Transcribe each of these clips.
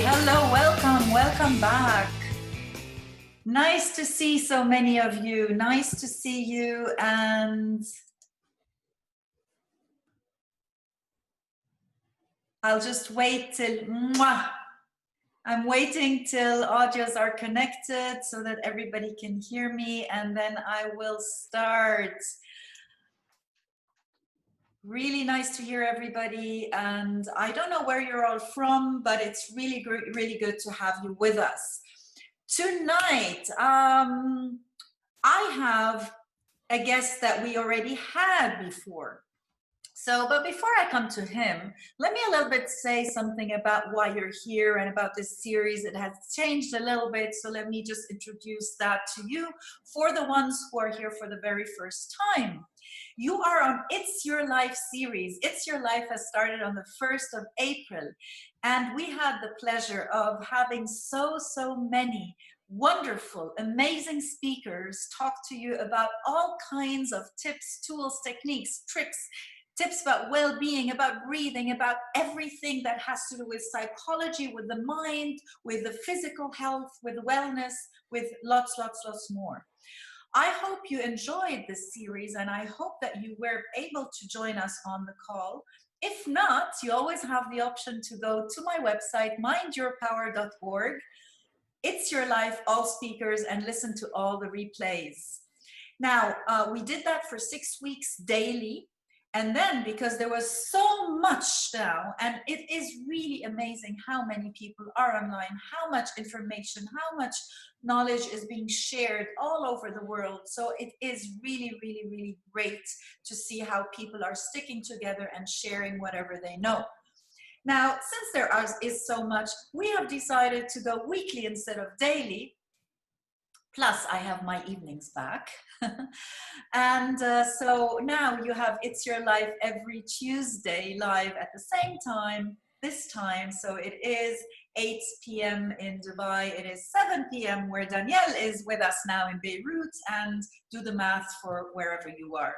Hello, welcome back. Nice to see so many of you. Nice to see you. And I'll just wait till, I'm waiting till audios are connected so that everybody can hear me, and then I will start. Really nice to hear everybody, and I don't know where you're all from, but it's really good to have you with us. Tonight, I have a guest that we already had before. But before I come to him, let me a little bit say something about why you're here and about this series. It has changed a little bit, so let me just introduce that to you for the ones who are here for the very first time. You are on It's Your Life series. It's Your Life has started on the 1st of April, and we had the pleasure of having so many wonderful, amazing speakers talk to you about all kinds of tips, tools, techniques, tricks, tips about well-being, about breathing, about everything that has to do with psychology, with the mind, with the physical health, with wellness, with lots more. I hope you enjoyed this series, and I hope that you were able to join us on the call. If not, you always have the option to go to my website, mindyourpower.org. It's Your Life, all speakers, and listen to all the replays. Now, we did that for 6 weeks daily. And then, because there was so much now, and it is really amazing how many people are online, how much information, how much knowledge is being shared all over the world. So it is really great to see how people are sticking together and sharing whatever they know. Now, since there is so much, we have decided to go weekly instead of daily. Plus, I have my evenings back. And so now you have It's Your Life every Tuesday live at the same time, this time. So it is 8 p.m. in Dubai. It is 7 p.m. where Daniel is with us now in Beirut, and do the math for wherever you are.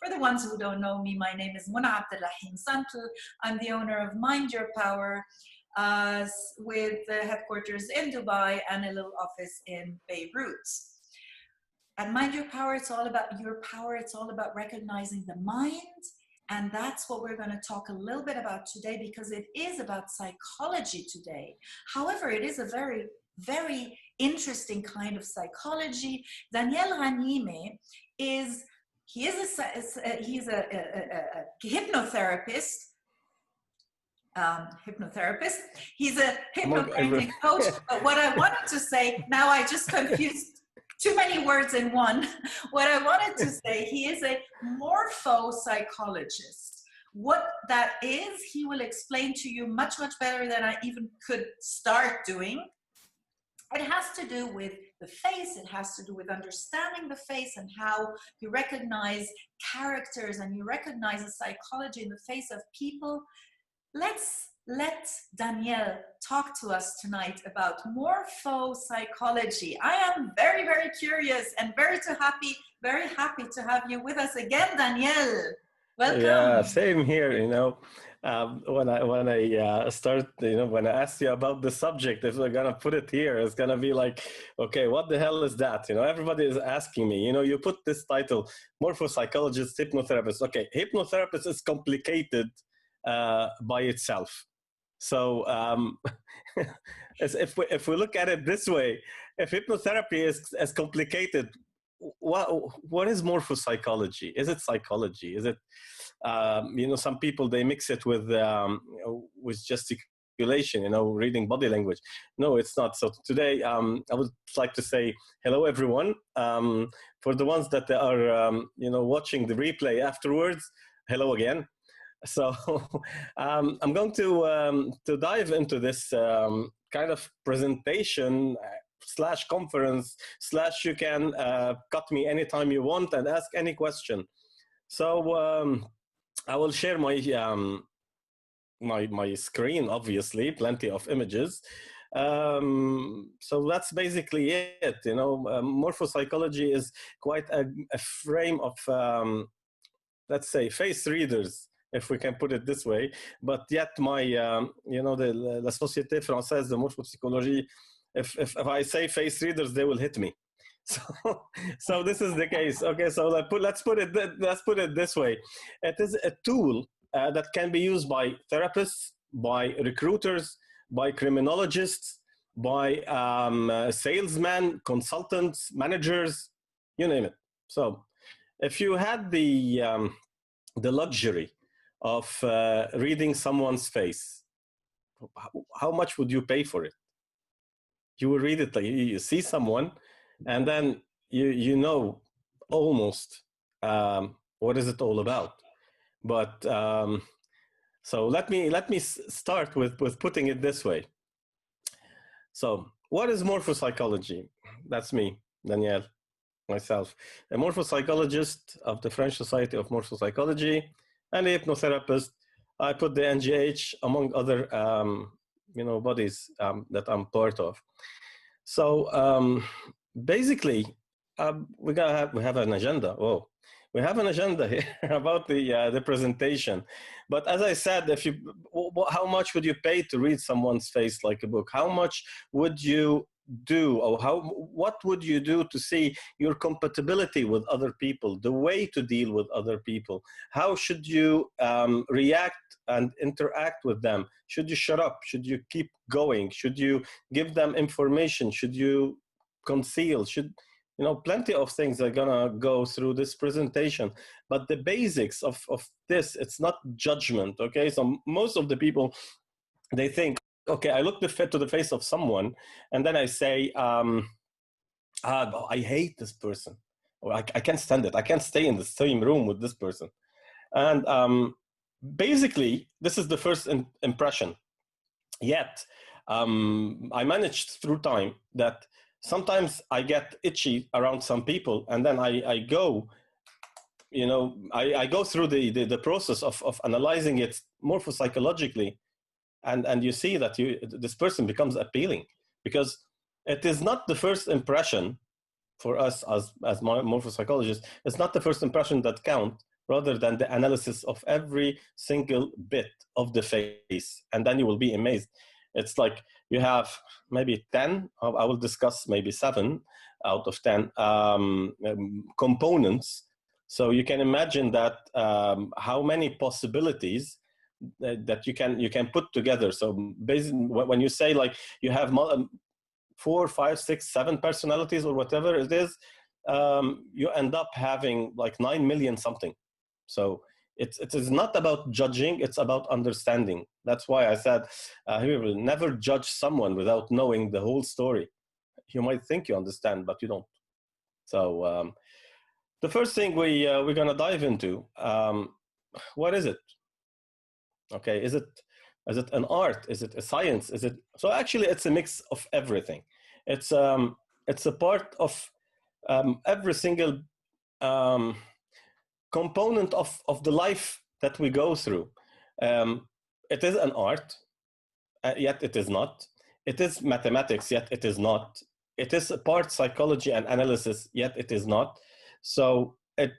For the ones who don't know me, my name is Mona Abdelrahim Santel. I'm the owner of Mind Your Power, with the headquarters in Dubai and a little office in Beirut. And Mind Your Power, it's all about your power. It's all about recognizing the mind. And that's what we're going to talk a little bit about today, because it is about psychology today. However, it is a very interesting kind of psychology. Daniel Ghanimé he's a hypnotherapist. He's a hypnotherapy coach. But what I wanted to say, now I just confused too many words in one. What I wanted to say, he is a morphopsychologist. What that is, he will explain to you much better than I even could start doing. It has to do with the face. It has to do with understanding the face and how you recognize characters and you recognize the psychology in the face of people. Let's let Daniel talk to us tonight about morphopsychology. I am very curious and very happy to have you with us again, Daniel. Welcome. Yeah, same here. When I start, when I asked you about the subject, if we're gonna put it here, it's gonna be like, okay, what the hell is that? Everybody is asking me. You put this title, morphopsychologist, hypnotherapist. Okay, hypnotherapist is complicated by itself. So if we look at it this way, if hypnotherapy is as complicated, what is morphopsychology? Is it psychology? Is it some people, they mix it with gesticulation, reading body language. No, it's not. So today I would like to say hello everyone. For the ones that are watching the replay afterwards, hello again. So I'm going to dive into this kind of presentation / conference / you can cut me anytime you want and ask any question. So I will share my my screen, obviously, plenty of images. So that's basically it. Morphopsychology is quite a frame of let's say face readers if we can put it this way. But yet my, you know, la Société Française de Morphopsychologie, if I say face readers, they will hit me. So this is the case. Okay, so let's put it this way. It is a tool that can be used by therapists, by recruiters, by criminologists, by salesmen, consultants, managers, you name it. So if you had the luxury of reading someone's face, how much would you pay for it? You will read it, like you see someone, and then you know almost what is it all about. But so let me start with putting it this way. So what is morphopsychology? That's me, Daniel, myself, a morphopsychologist of the French Society of Morphopsychology and a hypnotherapist. I put the NGH among other you know, bodies that I'm part of. So basically, we have an agenda. Oh, we have an agenda here about the presentation. But as I said, if you, how much would you pay to read someone's face like a book? How much would you do, or what would you do to see your compatibility with other people, the way to deal with other people? How should you react and interact with them? Should you shut up? Should you keep going? Should you give them information? Should you conceal? Should, you know, plenty of things are gonna go through this presentation, but the basics of this, it's not judgment. Okay, so most of the people, they think, okay, I look to the face of someone, and then I say, I hate this person, or I can't stand it. I can't stay in the same room with this person. And basically, this is the first impression. Yet, I managed through time that sometimes I get itchy around some people, and then I go, you know, I go through the process of analyzing it morphopsychologically. And you see that this person becomes appealing, because it is not the first impression for us as morphopsychologists. It's not the first impression that count, rather than the analysis of every single bit of the face. And then you will be amazed. It's like you have maybe 10, I will discuss maybe 7 out of 10 components. So you can imagine that how many possibilities that you can put together. So basically, when you say like you have 4, 5, 6, 7 personalities or whatever it is, you end up having like 9 million something. So it is not about judging, it's about understanding. That's why I said you will never judge someone without knowing the whole story. You might think you understand, but you don't. So the first thing we're gonna dive into, what is it? Okay, is it an art? Is it a science? Is it, so actually it's a mix of everything. It's a part of every single component of the life that we go through. It is an art, yet it is not. It is mathematics, yet it is not. It is a part psychology and analysis, yet it is not. So it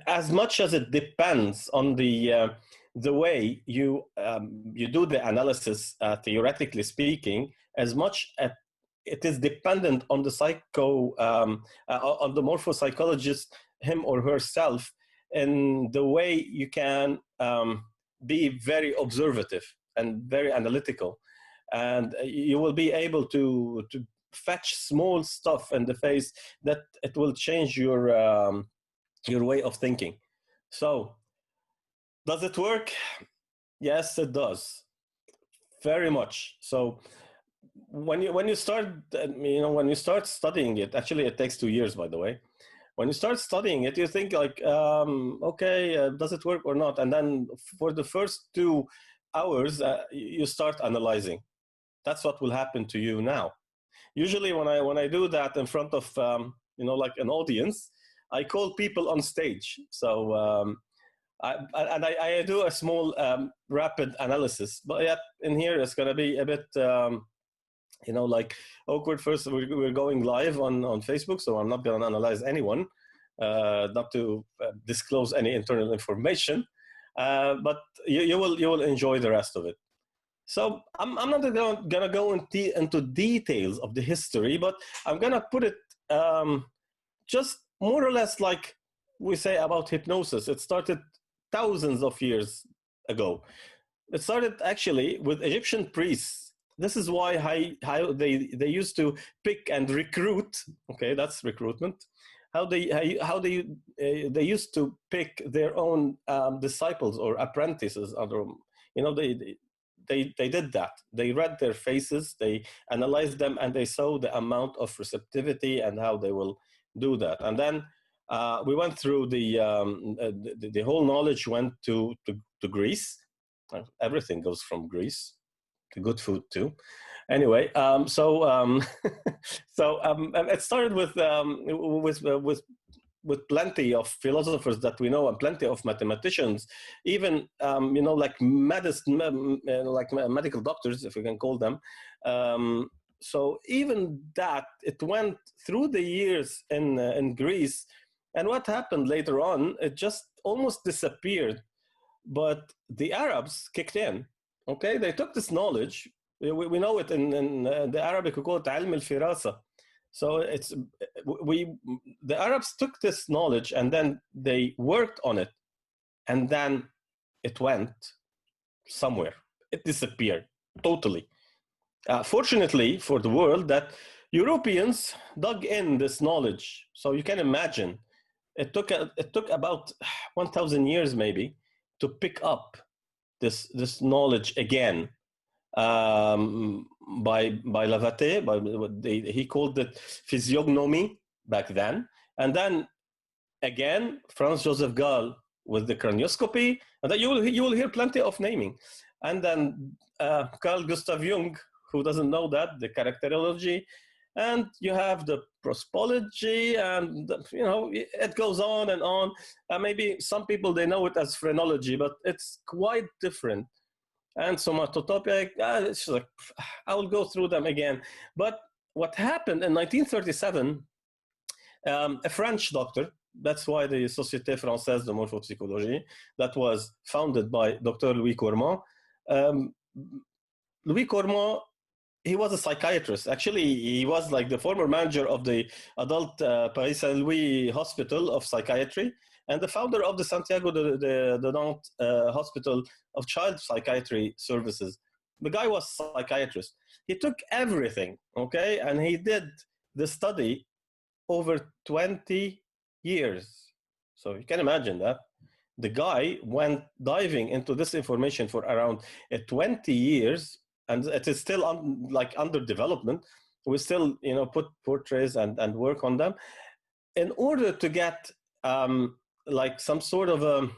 as much as it depends on the way you do the analysis, theoretically speaking, as much as it is dependent on the on the morphopsychologist, him or herself, in the way you can be very observative and very analytical, and you will be able to fetch small stuff in the face that it will change your way of thinking. So, does it work? Yes, it does, very much. So, when you start, when you start studying it, actually, it takes 2 years, by the way. When you start studying it, you think like, okay, does it work or not? And then for the first 2 hours, you start analyzing. That's what will happen to you now. Usually, when I do that in front of like an audience, I call people on stage. So I do a small rapid analysis, but yet in here it's going to be a bit like awkward. First, we're going live on Facebook, so I'm not going to analyze anyone, not to disclose any internal information. but you will enjoy the rest of it. So I'm not gonna go into details of the history, but I'm gonna put it just more or less like we say about hypnosis. It started thousands of years ago. It started actually with Egyptian priests. This is why how they used to pick and recruit. Okay, that's recruitment. How they used to pick their own disciples or apprentices. They did that. They read their faces, they analyzed them, and they saw the amount of receptivity and how they will do that. And then we went through the whole knowledge went to Greece. Everything goes from Greece. The good food too. Anyway, it started with plenty of philosophers that we know and plenty of mathematicians, even like medical doctors, if we can call them. So even that, it went through the years in Greece, and what happened later on, it just almost disappeared. But the Arabs kicked in. Okay, they took this knowledge. We know it in the Arabic, we call it ilm al-firasa. So the Arabs took this knowledge and then they worked on it, and then it went somewhere. It disappeared totally. Fortunately for the world, that Europeans dug in this knowledge. So you can imagine, it took about 1,000 years maybe to pick up this knowledge again. By Lavater, he called it physiognomy back then, and then again Franz Joseph Gall with the cranioscopy, and then you will hear plenty of naming, and then Carl Gustav Jung, who doesn't know that, the characterology, and you have the prosopology, and it goes on and on. Maybe some people, they know it as phrenology, but it's quite different. And somatotopic, it's like, I will go through them again. But what happened in 1937, a French doctor, that's why the Société Française de Morphopsychologie, that was founded by Dr. Louis Cormont. Louis Cormont, he was a psychiatrist. Actually, he was like the former manager of the adult Paris Saint-Louis Hospital of Psychiatry, and the founder of the Santiago de Nantes Hospital of Child Psychiatry Services. The guy was a psychiatrist. He took everything, okay, and he did the study over 20 years. So you can imagine that. The guy went diving into this information for around 20 years, and it is still under development. We still, put portraits and work on them in order to get like some sort of a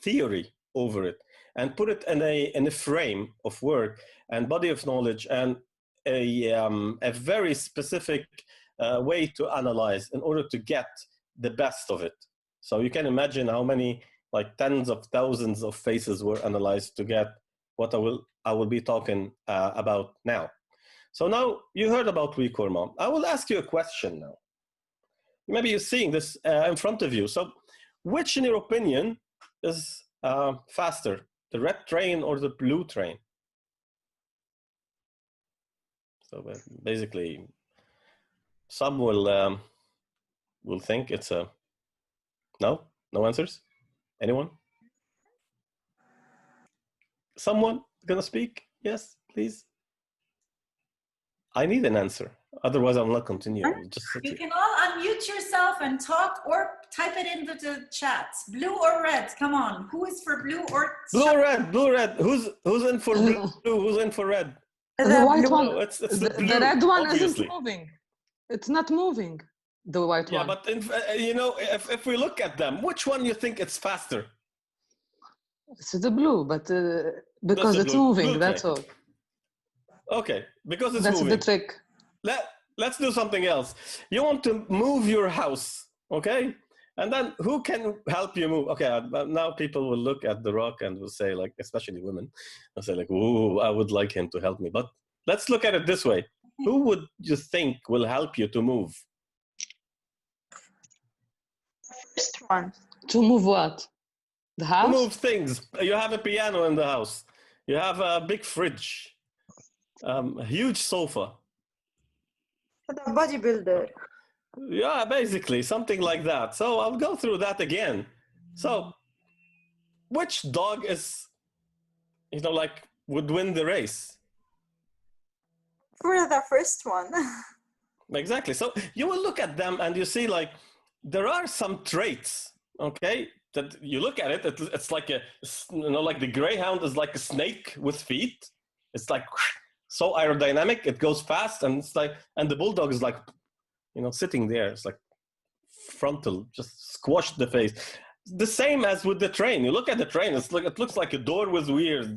theory over it, and put it in a frame of work and body of knowledge, and a very specific way to analyze in order to get the best of it. So you can imagine how many, like tens of thousands of faces were analyzed to get what I will be talking about now. So now you heard about Louis Cormont. I will ask you a question now. Maybe you're seeing this in front of you. So which, in your opinion, is faster, the red train or the blue train? So basically, some will think it's a no answers. Anyone? Someone gonna speak? Yes, please. I need an answer. Otherwise, I'll not continue. You can all unmute yourself and talk, or type it into the chat. Blue or red? Come on. Who is for blue or blue or red? Blue or red? Who's in for blue? Who's in for red? The white one. No, it's the blue, the red one obviously. isn't moving. It's not moving. The white one. Yeah, but if we look at them, which one you think it's faster? It's the blue, but because it's moving, blue that's train. all. Okay, because it's that's moving. That's the trick. Let's do something else. You want to move your house, okay? And then who can help you move? Okay, now people will look at the rock and will say, like, especially women, will say like, "Ooh, I would like him to help me." But let's look at it this way. Who would you think will help you to move? First one. To move what? The To house? move things. You have a piano in the house. You have a big fridge, a huge sofa. The bodybuilder. Yeah, basically something like that. So I'll go through that again. So which dog is, like would win the race? For the first one. Exactly. So you will look at them and you see like there are some traits, okay, that you look at it, it's like like the greyhound is like a snake with feet. It's like so aerodynamic, it goes fast, and it's like, and the bulldog is like, sitting there. It's like frontal, just squashed the face. The same as with the train. You look at the train, it looks like a door with wheels,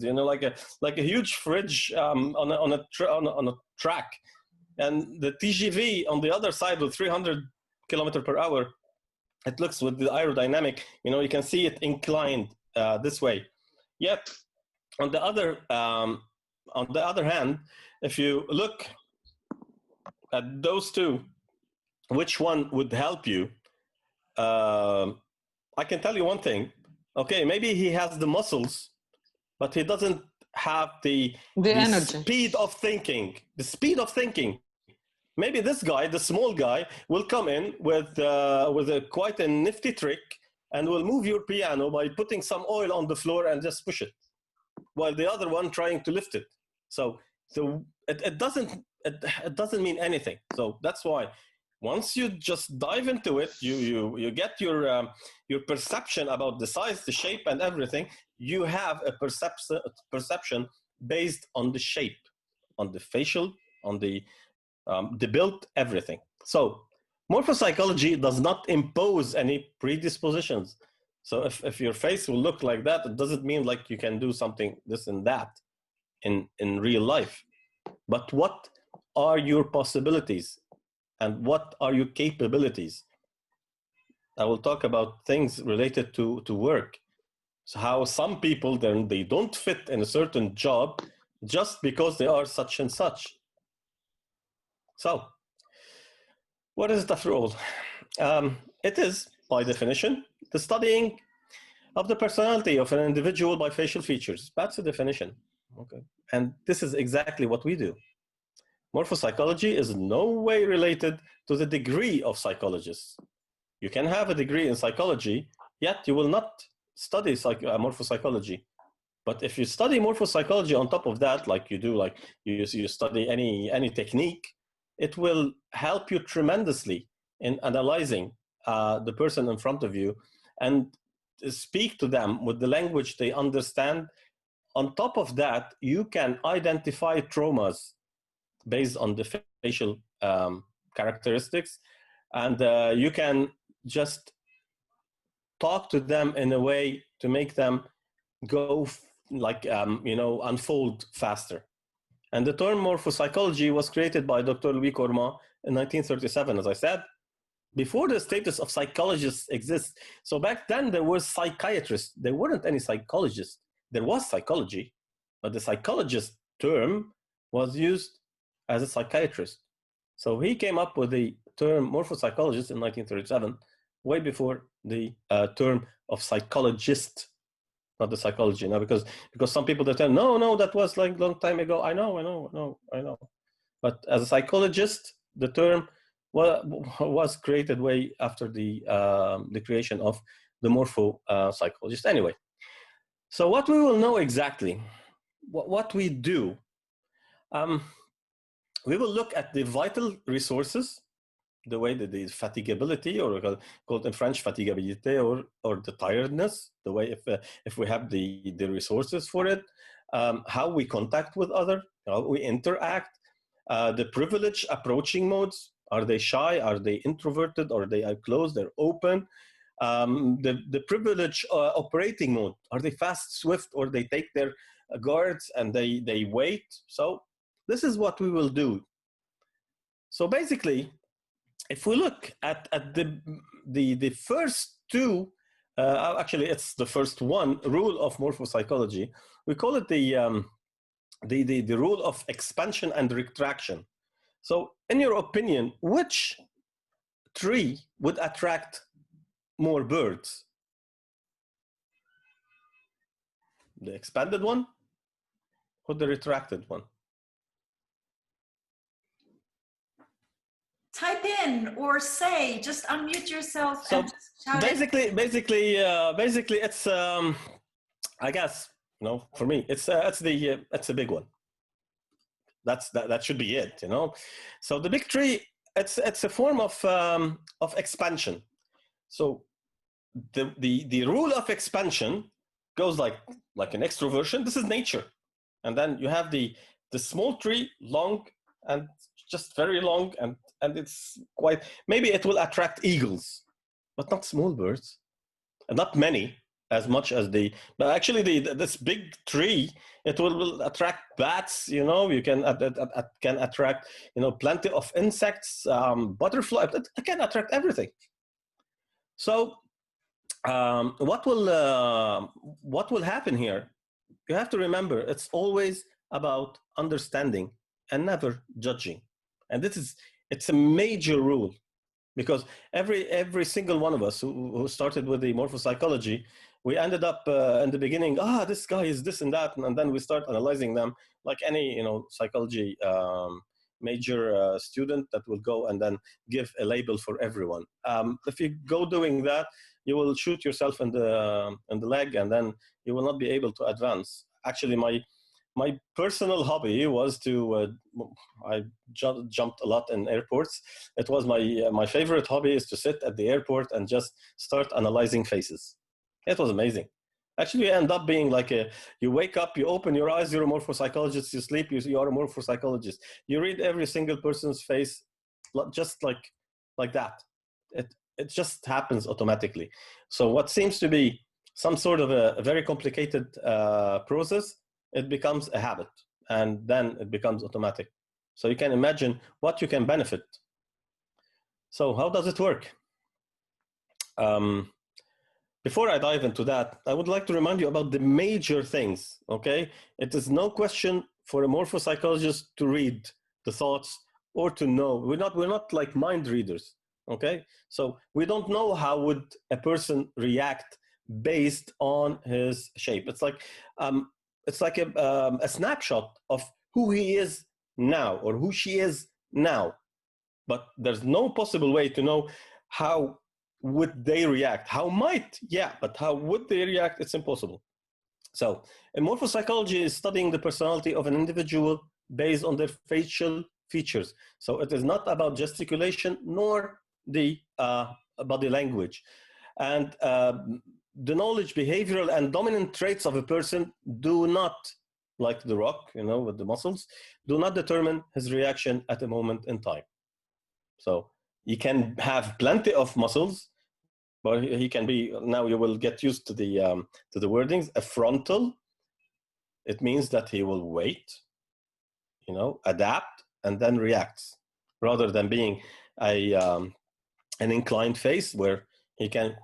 like a huge fridge on a track. And the TGV on the other side with 300 kilometers per hour, it looks with the aerodynamic, you can see it inclined this way. Yet, on the other hand, if you look at those two, which one would help you? I can tell you one thing. Okay, maybe he has the muscles, but he doesn't have the energy. speed of thinking. The speed of thinking. Maybe this guy, the small guy, will come in with quite a nifty trick and will move your piano by putting some oil on the floor and just push it, while the other one trying to lift it. So it doesn't mean anything. So that's why once you just dive into it, you get your perception about the size, the shape, and everything. You have a perception based on the shape, on the facial, on the build, everything. So morphopsychology does not impose any predispositions. So if your face will look like that, it doesn't mean like you can do something this and that in real life. But what are your possibilities and what are your capabilities? I will talk about things related to work. So how some people, then they don't fit in a certain job just because they are such and such. So, what is it after all? It is, by definition, the studying of the personality of an individual by facial features. That's the definition. Okay, and this is exactly what we do. Morphopsychology is in no way related to the degree of psychologists. You can have a degree in psychology, yet you will not study morphopsychology. But if you study morphopsychology on top of that, like you do, like you study any technique, it will help you tremendously in analyzing the person in front of you and speak to them with the language they understand. On top of that, you can identify traumas based on the facial characteristics, and you can just talk to them in a way to make them go unfold faster. And the term morphopsychology was created by Dr. Louis Cormont in 1937, as I said, before the status of psychologists exists. So back then there was psychiatrists. There weren't any psychologists. There was psychology, but the psychologist term was used as a psychiatrist. So he came up with the term morphopsychologist in 1937, way before the term of psychologist, not the psychology. Now, because some people that tell, no, that was like a long time ago. I know. But as a psychologist, the term was created way after the creation of the morphopsychologist. Anyway, so what we will know exactly, what we do, we will look at the vital resources, the way that the fatigability, or called in French fatigabilité, or the tiredness, the way if we have the resources for it, how we contact with others, how we interact, the privilege approaching modes. Are they shy? Are they introverted? Are they closed? They're open. The privilege operating mode. Are they fast, swift, or they take their guards and they wait? So this is what we will do. So basically, if we look at the first two, actually it's the first one rule of morphopsychology. We call it the rule of expansion and retraction. So in your opinion, which tree would attract more birds? The expanded one or the retracted one? Type in or say, just unmute yourself So and just shout it. basically, it's I guess, you know, for me, it's a big one. That should be it, you know. So the big tree, it's a form of expansion. So the rule of expansion goes like an extroversion. This is nature, and then you have the small tree, long and just very long, and it's quite, maybe it will attract eagles, but not small birds, and not many as much as but actually this big tree, it will attract bats, you know. You can attract, you know, plenty of insects, butterflies. It can attract everything. So what will happen here? You have to remember, it's always about understanding and never judging, and it's a major rule, because every single one of us who started with the morphopsychology, we ended up in the beginning, this guy is this and that, and then we start analyzing them like any, you know, psychology major student that will go and then give a label for everyone. If you go doing that, you will shoot yourself in the leg, and then you will not be able to advance. Actually, my personal hobby was to I jumped a lot in airports. It was my favorite hobby is to sit at the airport and just start analyzing faces. It was amazing. Actually, you end up being like you wake up, you open your eyes, you're a morphopsychologist, you sleep, you are a morphopsychologist. You read every single person's face just like that. It just happens automatically. So what seems to be some sort of a very complicated process, it becomes a habit, and then it becomes automatic. So you can imagine what you can benefit. So how does it work? Before I dive into that, I would like to remind you about the major things, okay? It is no question for a morphopsychologist to read the thoughts or to know. We're not like mind readers, okay? So we don't know how would a person react based on his shape. It's like a snapshot of who he is now or who she is now, but there's no possible way to know how would they react. But how would they react? It's impossible. So morphopsychology is studying the personality of an individual based on their facial features. So it is not about gesticulation nor the body language. And the knowledge, behavioral, and dominant traits of a person do not, like the rock, you know, with the muscles, do not determine his reaction at a moment in time. So he can have plenty of muscles, but he can be, now you will get used to the wordings, a frontal. It means that he will wait, you know, adapt, and then reacts, rather than being an inclined face where he can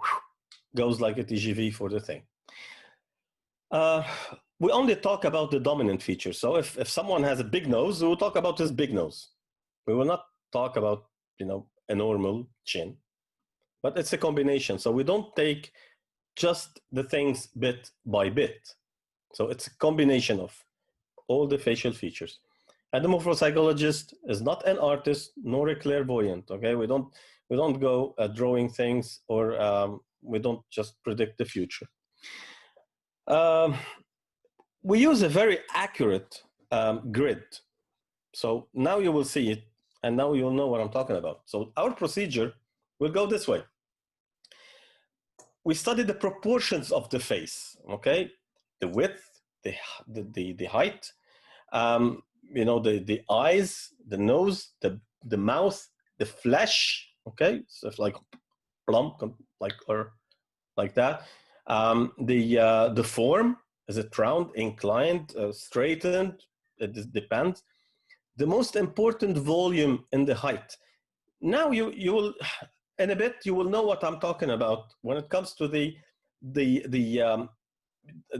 goes like a TGV for the thing. We only talk about the dominant features. So if someone has a big nose, we'll talk about his big nose. We will not talk about, you know, a normal chin, but it's a combination. So we don't take just the things bit by bit. So it's a combination of all the facial features. And the morphopsychologist is not an artist nor a clairvoyant. Okay, we don't go drawing things, or we don't just predict the future. We use a very accurate grid. So now you will see it, and now you'll know what I'm talking about. So our procedure will go this way. We study the proportions of the face, okay? The width, the height, you know, the eyes, the nose, the mouth, the flesh, okay? So it's like plump, like, or like that. The form, is it round, inclined, straightened? It depends. The most important volume in the height. Now you will, in a bit, you will know what I'm talking about when it comes to the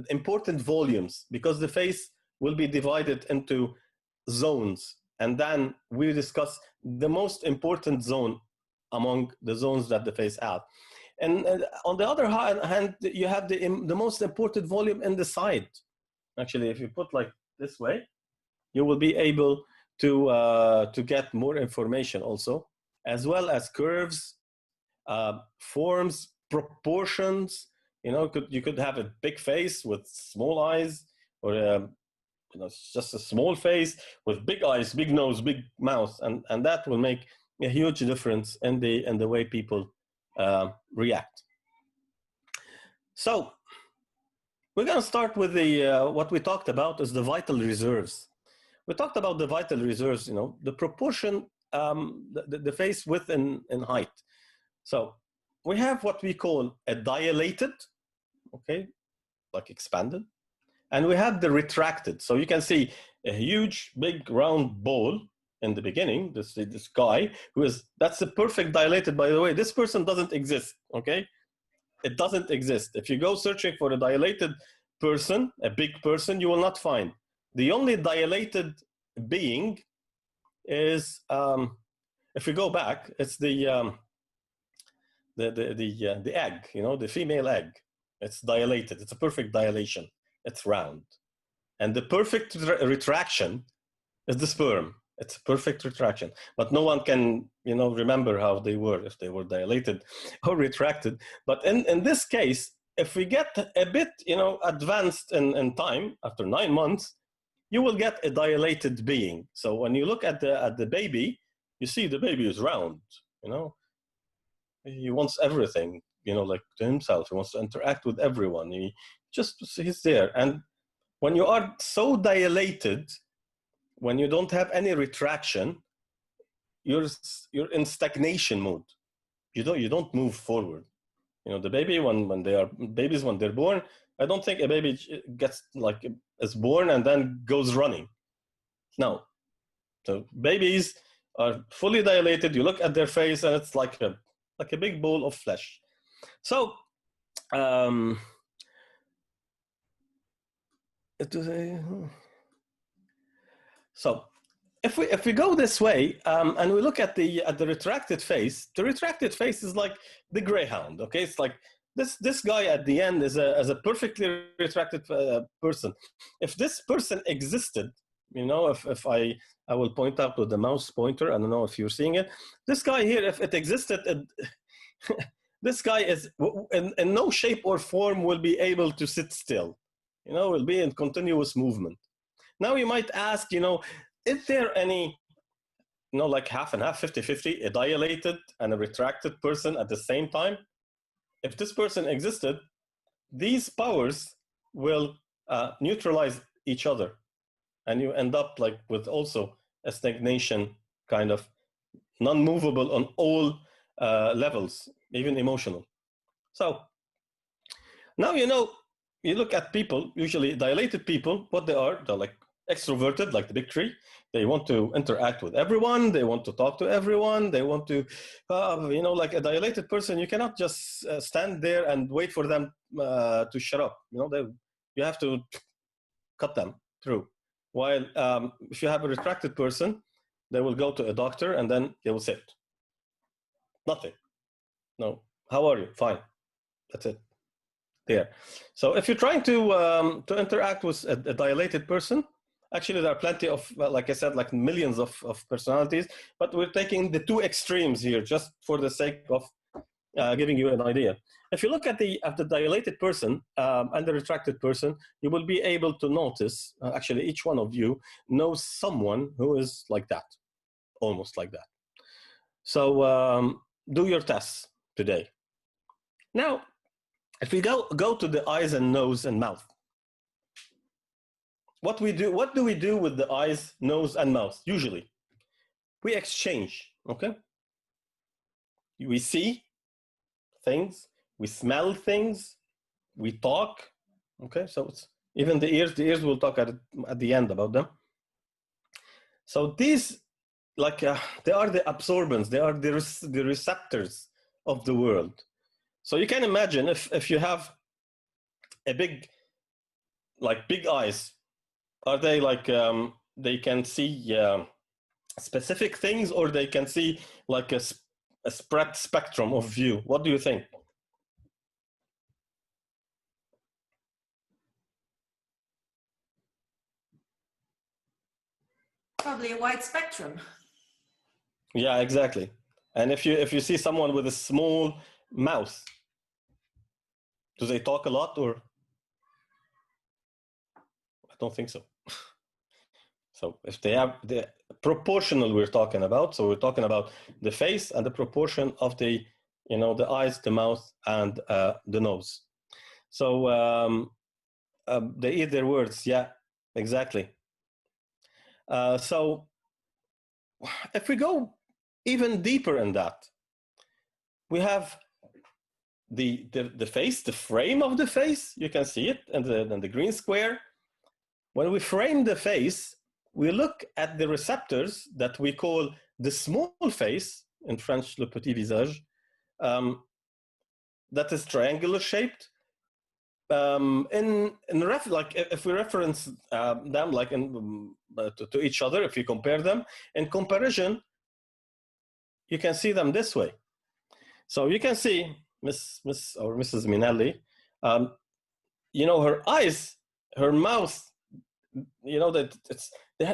important volumes, because the face will be divided into zones, and then we discuss the most important zone among the zones that the face has. And on the other hand, you have the most important volume in the side. Actually, if you put like this way, you will be able to get more information also, as well as curves, forms, proportions. You know, you could have a big face with small eyes, or you know, just a small face with big eyes, big nose, big mouth, and that will make a huge difference in the way people react. So we're going to start with the what we talked about is the vital reserves. We talked about the vital reserves, you know, the proportion, the face width and height. So we have what we call a dilated, okay, like expanded, and we have the retracted. So you can see a huge, big, round ball in the beginning. This guy who is, that's the perfect dilated, by the way. This person doesn't exist, okay? It doesn't exist. If you go searching for a dilated person, a big person, you will not find. The only dilated being is, if we go back, it's the egg, you know, the female egg. It's dilated. It's a perfect dilation. It's round. And the perfect retraction is the sperm. It's a perfect retraction. But no one can, you know, remember how they were, if they were dilated or retracted. But in this case, if we get a bit, you know, advanced in time, after 9 months, you will get a dilated being. So when you look at the baby, you see the baby is round, you know. He wants everything, you know, like to himself. He wants to interact with everyone. He's there. And when you are so dilated, when you don't have any retraction, you're in stagnation mode. You don't move forward. You know, the baby when they're born, I don't think a baby gets like is born and then goes running. No. So babies are fully dilated. You look at their face and it's like a big bowl of flesh. So so if we go this way and we look at the retracted face, the retracted face is like the greyhound. Okay, it's like this guy at the end is a perfectly retracted person. If this person existed, you know, if I will point out with the mouse pointer. I don't know if you're seeing it. This guy here, if it existed, this guy is in no shape or form will be able to sit still. You know, will be in continuous movement. Now you might ask, you know, is there any, you know, like half and half, 50-50, a dilated and a retracted person at the same time? If this person existed, these powers will neutralize each other. And you end up like with also a stagnation, kind of non-movable on all levels, even emotional. So now, you know, you look at people, usually dilated people, what they're like extroverted, like the big tree. They want to interact with everyone. They want to talk to everyone. They want to, you know, like a dilated person, you cannot just stand there and wait for them to shut up. You know, you have to cut them through. While if you have a retracted person, they will go to a doctor and then they will sit. Nothing. No. How are you? Fine. That's it. There. So if you're trying to interact with a dilated person, actually there are plenty of, well, like I said, like millions of personalities, but we're taking the two extremes here just for the sake of giving you an idea. If you look at the dilated person and the retracted person, you will be able to notice, actually each one of you knows someone who is like that, almost like that. So do your tests today. Now, if we go to the eyes and nose and mouth, what do we do with the eyes, nose, and mouth? Usually, we exchange, okay? We see things, we smell things, we talk, okay? So it's even the ears will talk at the end about them. So these, like, they are the absorbents, they are the receptors of the world. So you can imagine if you have a big eyes, are they like, they can see specific things, or they can see like a spread spectrum of view? What do you think? probably a wide spectrum. Yeah, exactly. And if you see someone with a small mouth, do they talk a lot, or? I don't think so. So if they have the proportional we're talking about, so we're talking about the face and the proportion of the, the eyes, the mouth, and the nose. So they eat their words. Yeah, exactly. So if we go even deeper in that, we have the face, the frame of the face. You can see it in the green square. When we frame the face, we look at the receptors that we call the small face, in French, le petit visage, that is triangular shaped. Like if we reference them like to each other, if you compare them, in comparison, you can see them this way. So you can see Miss or Mrs. Minelli, her eyes, her mouth,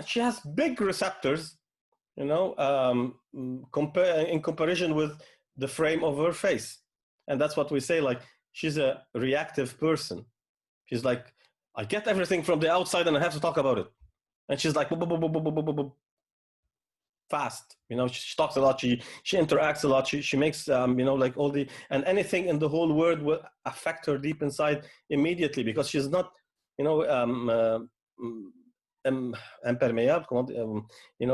she has big receptors, in comparison with the frame of her face. And that's what we say, like, she's a reactive person. She's like, I get everything from the outside and I have to talk about it. And she's like, fast, she talks a lot, she interacts a lot, she makes, like all the, and anything in the whole world will affect her deep inside immediately, because she's not, impermeable,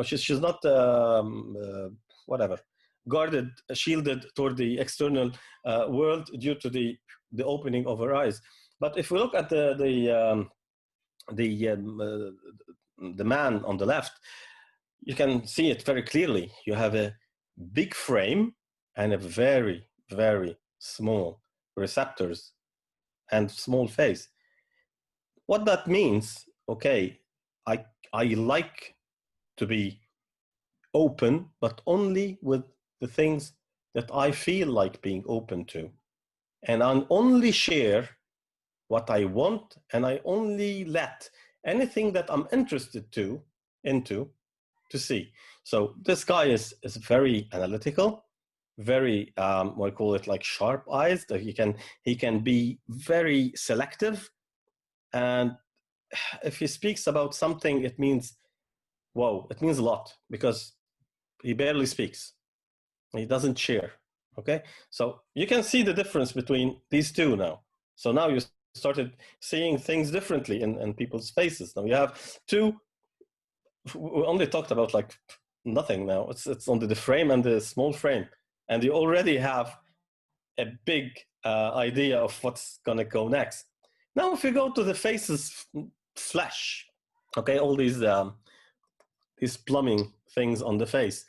she's not whatever, guarded, shielded toward the external world due to the opening of her eyes. But if we look at the man on the left, you can see it very clearly. You have a big frame and a very, very small receptors and small face. What that means, okay, I like to be open, but only with the things that I feel like being open to. And I only share what I want, and I only let anything that I'm interested into to see. So this guy is very analytical, very we call it like sharp eyes. That he can be very selective, and if he speaks about something, it means, whoa, it means a lot, because he barely speaks. He doesn't share. Okay, so you can see the difference between these two now. So now you started seeing things differently in people's faces. Now you have two. We only talked about like nothing now. It's only the frame and the small frame, and you already have a big idea of what's gonna go next. Now, if we go to the face's flesh, okay, all these plumbing things on the face,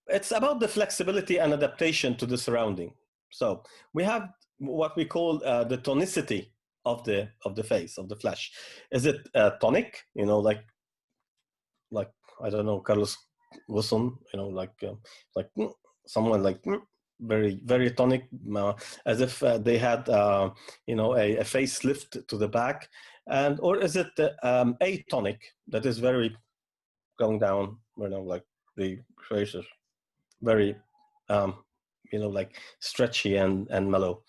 it's about the flexibility and adaptation to the surrounding. So we have what we call the tonicity of the face, of the flesh. Is it tonic? Like I don't know, Carlos Wilson, like someone like very, very tonic, as if they had a facelift to the back, or is it atonic, that is very going down, like the face is very like stretchy and mellow.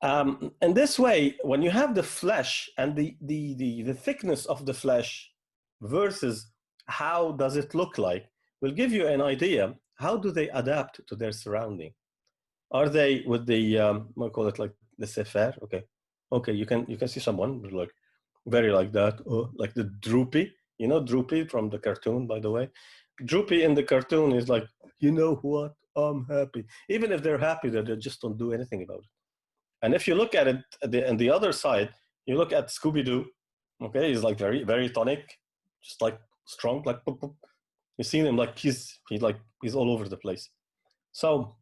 And this way, when you have the flesh and the thickness of the flesh versus how does it look like, will give you an idea, how do they adapt to their surrounding? Are they with the I call it like the laissez-faire? Okay, you can see someone like very like that, like the droopy, droopy from the cartoon, by the way. Droopy in the cartoon is like, you know what, I'm happy. Even if they're happy, they just don't do anything about it. And if you look at it on the other side, you look at Scooby-Doo, okay, he's like very, very tonic, just like strong, like boop, boop. You see him like he's all over the place. So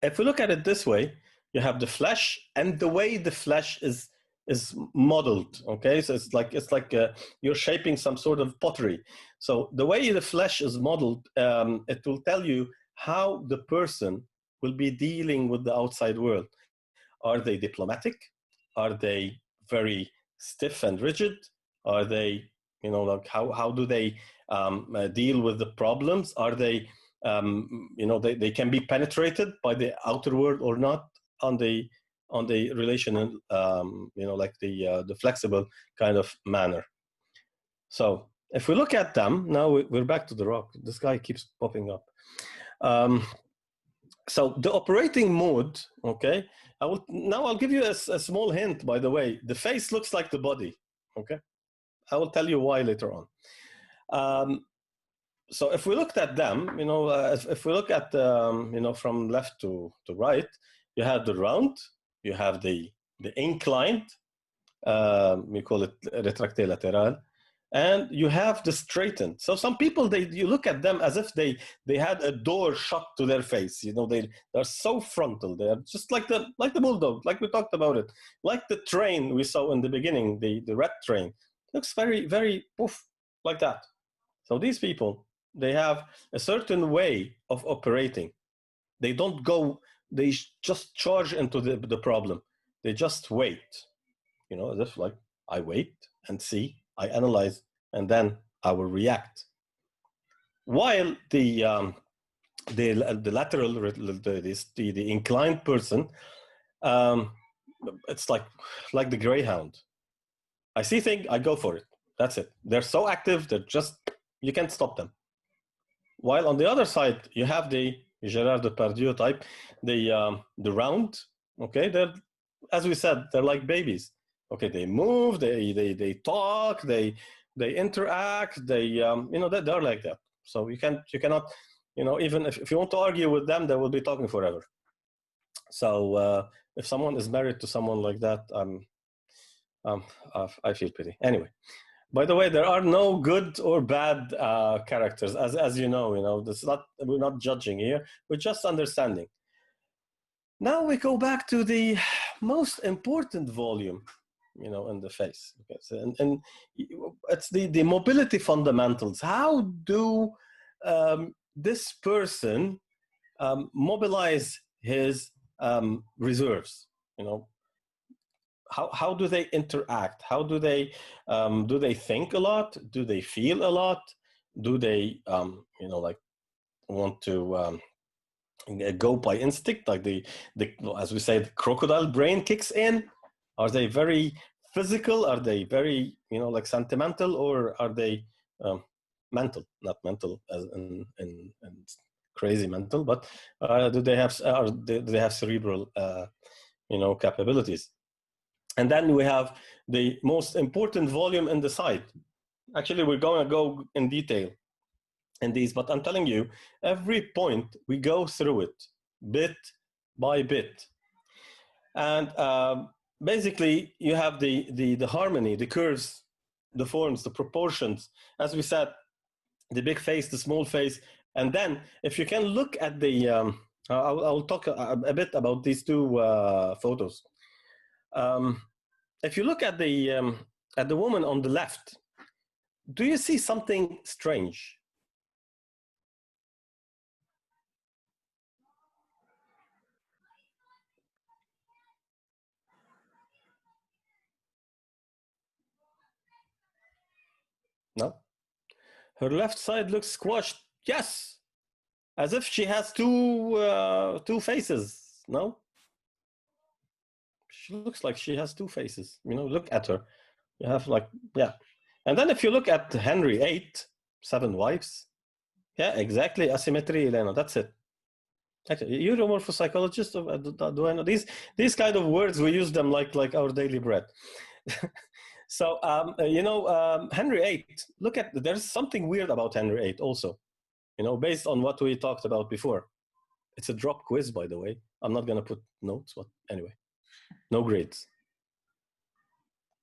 if we look at it this way, you have the flesh and the way the flesh is modeled. Okay, so it's like you're shaping some sort of pottery. So the way the flesh is modeled, it will tell you how the person will be dealing with the outside world. Are they diplomatic? Are they very stiff and rigid? Are they You know, like how do they deal with the problems? Are they, you know, they can be penetrated by the outer world or not on the relational, you know, like the flexible kind of manner. So if we look at them, now we're back to the rock. This guy keeps popping up. So the operating mode, okay, I'll give you a small hint, by the way. The face looks like the body, okay? I will tell you why later on. So if we looked at them, you know, if we look at, you know, from left to right, you have the round, you have the inclined, we call it rétracté latéral, and you have the straightened. So some people, you look at them as if they had a door shut to their face. You know, they're so frontal. They're just like the bulldog, like we talked about it, like the train we saw in the beginning, the red train. Looks very, very poof, like that. So these people, they have a certain way of operating. They don't go, they just charge into the problem. They just wait, you know, as if like, I wait and see, I analyze, and then I will react. While the lateral, the inclined person, it's like the greyhound. I see things, I go for it. That's it. They're so active, they're just, you can't stop them. While on the other side, you have the Gérard Depardieu type, the round, okay? They're, as we said, they're like babies. Okay, they move, they talk, they interact, they, you know, they're like that. So you cannot, you know, even if you want to argue with them, they will be talking forever. So if someone is married to someone like that, I feel pity. Anyway, by the way, there are no good or bad characters, as you know, we're not judging here, we're just understanding. Now we go back to the most important volume, you know, in the face. Okay, so, and it's the mobility fundamentals. How do this person mobilize his reserves? You know, how do they interact? How do they think a lot? Do they feel a lot? Do they you know, like want to go by instinct, like the as we say, the crocodile brain kicks in? Are they very physical? Are they very, you know, like sentimental, or are they mental? Not mental as in crazy mental, but do they have cerebral you know, capabilities? And then we have the most important volume in the side. Actually, we're going to go in detail in these, but I'm telling you, every point we go through it bit by bit. And basically, you have the harmony, the curves, the forms, the proportions. As we said, the big face, the small face. And then if you can look at the, I'll talk a bit about these two photos. If you look at the woman on the left, do you see something strange? No? Her left side looks squashed. Yes, as if she has two faces. No? She looks like she has two faces. You know, look at her. You have like, yeah. And then if you look at Henry VIII, 7 wives, yeah, exactly, asymmetry, Elena, that's it. Actually, you're a morphopsychologist, do I know? These kind of words, we use them like our daily bread. So, you know, Henry VIII, look at, there's something weird about Henry VIII also, you know, based on what we talked about before. It's a drop quiz, by the way. I'm not going to put notes, but anyway, no grades.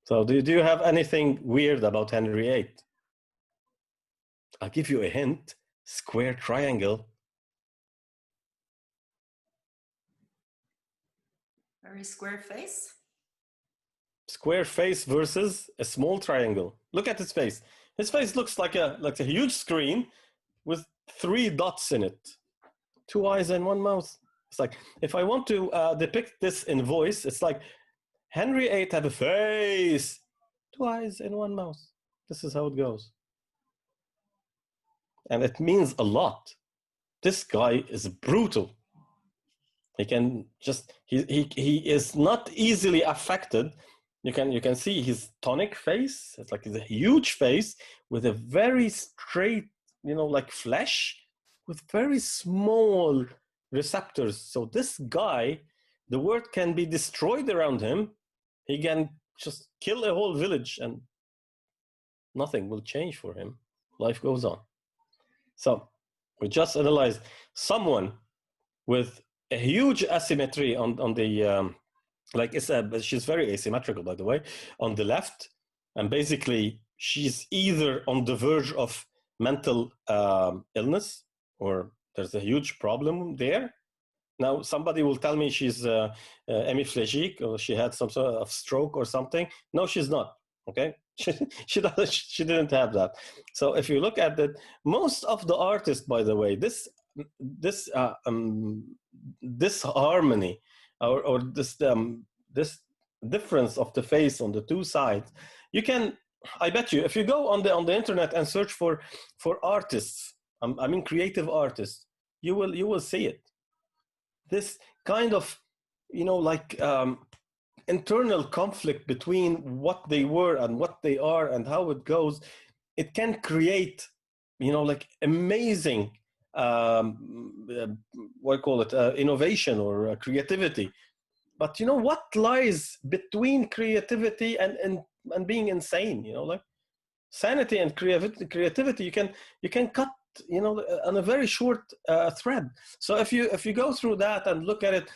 So do you have anything weird about Henry VIII? I'll give you a hint. Square triangle. Very square face. Square face versus a small triangle. Look at his face. His face looks like a huge screen with 3 dots in it. 2 eyes and 1 mouth. It's like, if I want to depict this in voice, it's like Henry VIII have a face, 2 eyes and 1 mouth. This is how it goes. And it means a lot. This guy is brutal. He can just, he is not easily affected. You can see his tonic face. It's like a huge face with a very straight, like flesh with very small receptors. So this guy, the world can be destroyed around him. He can just kill a whole village and nothing will change for him. Life goes on. So we just analyzed someone with a huge asymmetry on the, she's very asymmetrical, by the way, on the left. And basically, she's either on the verge of mental illness or there's a huge problem there. Now, somebody will tell me she's hemiplegic or she had some sort of stroke or something. No, she's not. Okay, she didn't have that. So if you look at it, most of the artists, by the way, this harmony or this difference of the face on the two sides, you can, I bet you, if you go on the internet and search for artists, I mean creative artists, you will see it. This kind of internal conflict between what they were and what they are and how it goes, it can create, like amazing, what I call it, innovation or creativity. But what lies between creativity and being insane? Like sanity and creativity, you can cut, on a very short thread. So if you go through that and look at it,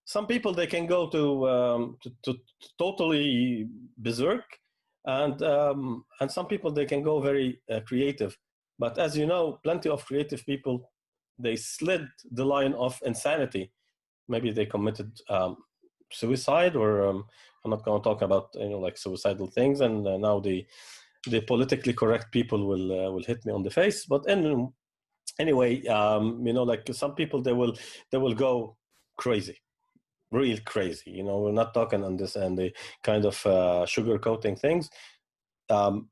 some people, they can go to totally berserk, and some people, they can go very creative. But as you know, plenty of creative people, they slid the line of insanity. Maybe they committed suicide, or I'm not going to talk about like suicidal things. And now the politically correct people will hit me on the face. But anyway, like some people, they will go crazy. Real crazy, we're not talking on this and the kind of sugarcoating things.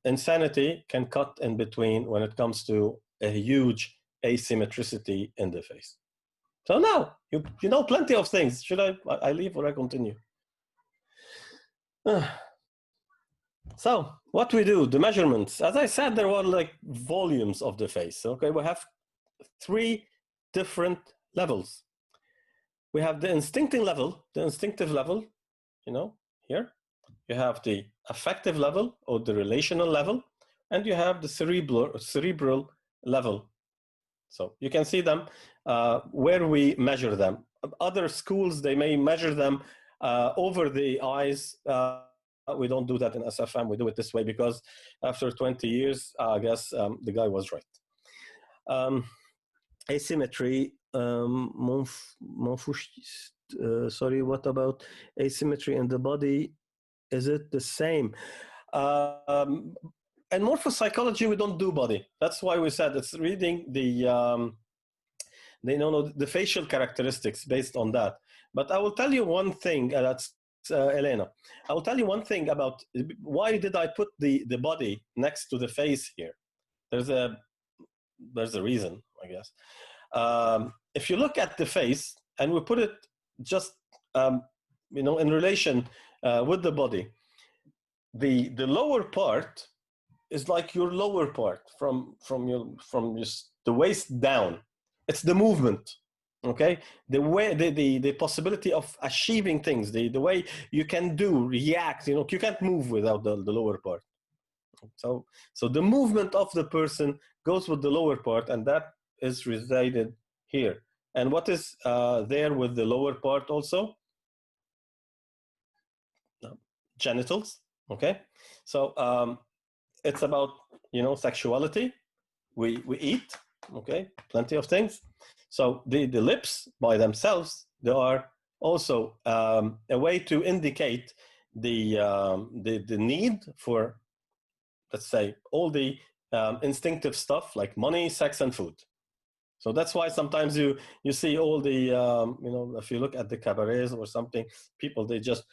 Insanity can cut in between when it comes to a huge asymmetricity in the face. So now you know plenty of things. Should I leave or I continue? So what we do, the measurements, as I said, there were like volumes of the face. Okay, we have 3 different levels. We have the instinctive level, here. You have the affective level or the relational level, and you have the cerebral level. So you can see them where we measure them. Other schools, they may measure them over the eyes. We don't do that in SFM. We do it this way because after 20 years, I guess the guy was right. Asymmetry. Sorry, what about asymmetry in the body? Is it the same? And morphopsychology, we don't do body. That's why we said it's reading the facial characteristics based on that. But I will tell you one thing, that's Elena. I will tell you one thing about why did I put the body next to the face here. There's a reason, I guess. If you look at the face and we put it just in relation with the body, the lower part is like your lower part from the waist down. It's the movement, okay? The way the possibility of achieving things, the way you can react. You can't move without the lower part. So the movement of the person goes with the lower part, and that is resided here. And what is there with the lower part also? Genitals, okay? So it's about, sexuality. We eat, okay? Plenty of things. So the lips by themselves, they are also a way to indicate the need for, let's say, all the instinctive stuff like money, sex, and food. So that's why sometimes you see all the, if you look at the cabarets or something, people, they just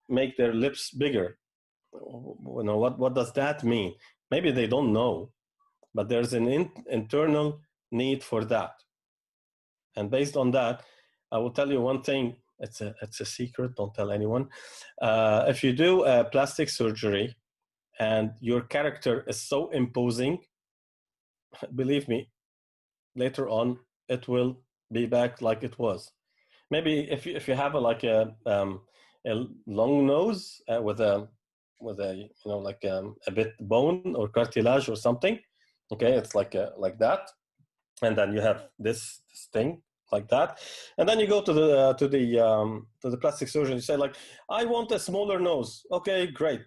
make their lips bigger. What does that mean? Maybe they don't know, but there's an internal need for that. And based on that, I will tell you one thing. It's a secret. Don't tell anyone. If you do a plastic surgery and your character is so imposing, believe me, later on it will be back like it was. Maybe if you have a long nose with a a bit bone or cartilage or something, okay, it's like that, and then you have this thing like that, and then you go to the plastic surgeon. You say like, I want a smaller nose. Okay, great.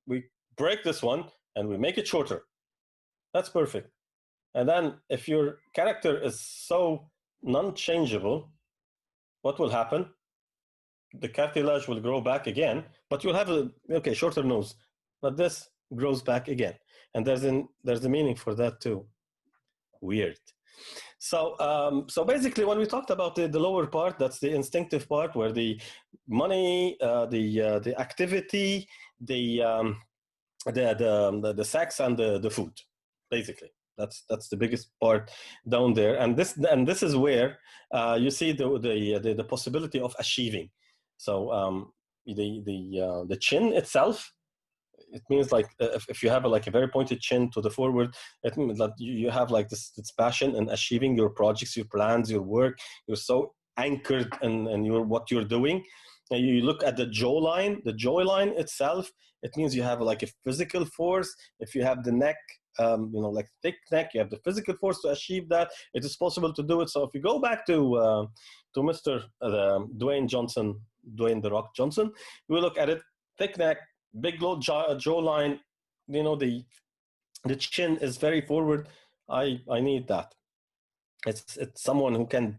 We break this one and we make it shorter. That's perfect. And then if your character is so non-changeable, what will happen? The cartilage will grow back again, but you'll have a shorter nose, but this grows back again. And there's a meaning for that too. Weird. So basically, when we talked about the lower part, that's the instinctive part, where the money, the activity, the sex, and the food, basically. That's the biggest part down there, and this is where you see the possibility of achieving. So the chin itself, it means like if you have a very pointed chin to the forward, it means that you have like this passion in achieving your projects, your plans, your work. You're so anchored in what you're doing. And you look at the jawline. The jawline itself, it means you have like a physical force. If you have the neck, like thick neck, you have the physical force to achieve that. It is possible to do it. So if you go back to Mr. Dwayne the Rock Johnson, we look at it: thick neck, big low jawline. The chin is very forward. I need that. It's someone who can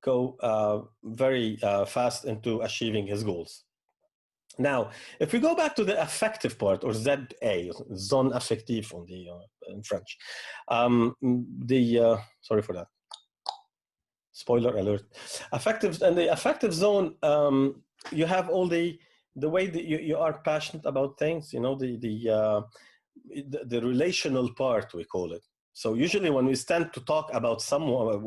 go very fast into achieving his goals. Now, if we go back to the affective part, or ZA, zone affective in French, sorry for that. Spoiler alert. The affective zone, you have all the way that you are passionate about things. The relational part, we call it. So usually when we stand to talk about someone,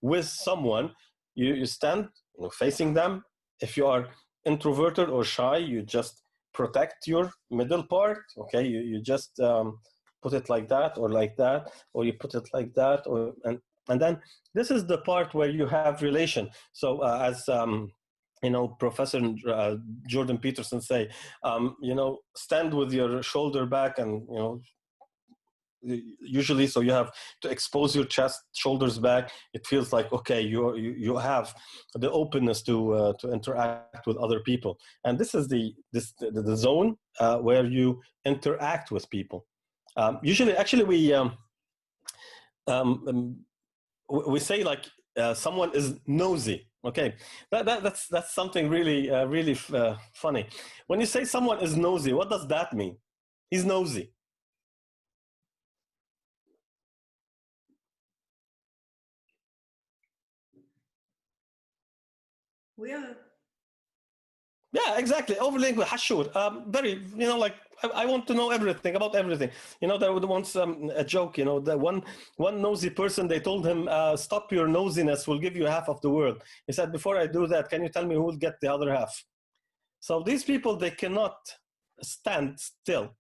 with someone, you stand facing them. If you are introverted or shy, you just protect your middle part. Okay, you just put it like that, or you put it like that, and then this is the part where you have relation. So as Professor Jordan Peterson say, stand with your shoulder back, and usually, so you have to expose your chest, shoulders back. It feels like, okay, you have the openness to interact with other people, and this is the zone where you interact with people. Usually, actually, we say like someone is nosy. Okay, that's something really funny. When you say someone is nosy, what does that mean? He's nosy. Yeah, exactly. Overlaying with hashur. Very, like I want to know everything about everything. There was once a joke. The one nosy person, they told him, "Stop your nosiness. We'll give you half of the world." He said, "Before I do that, can you tell me who will get the other half?" So these people, they cannot stand still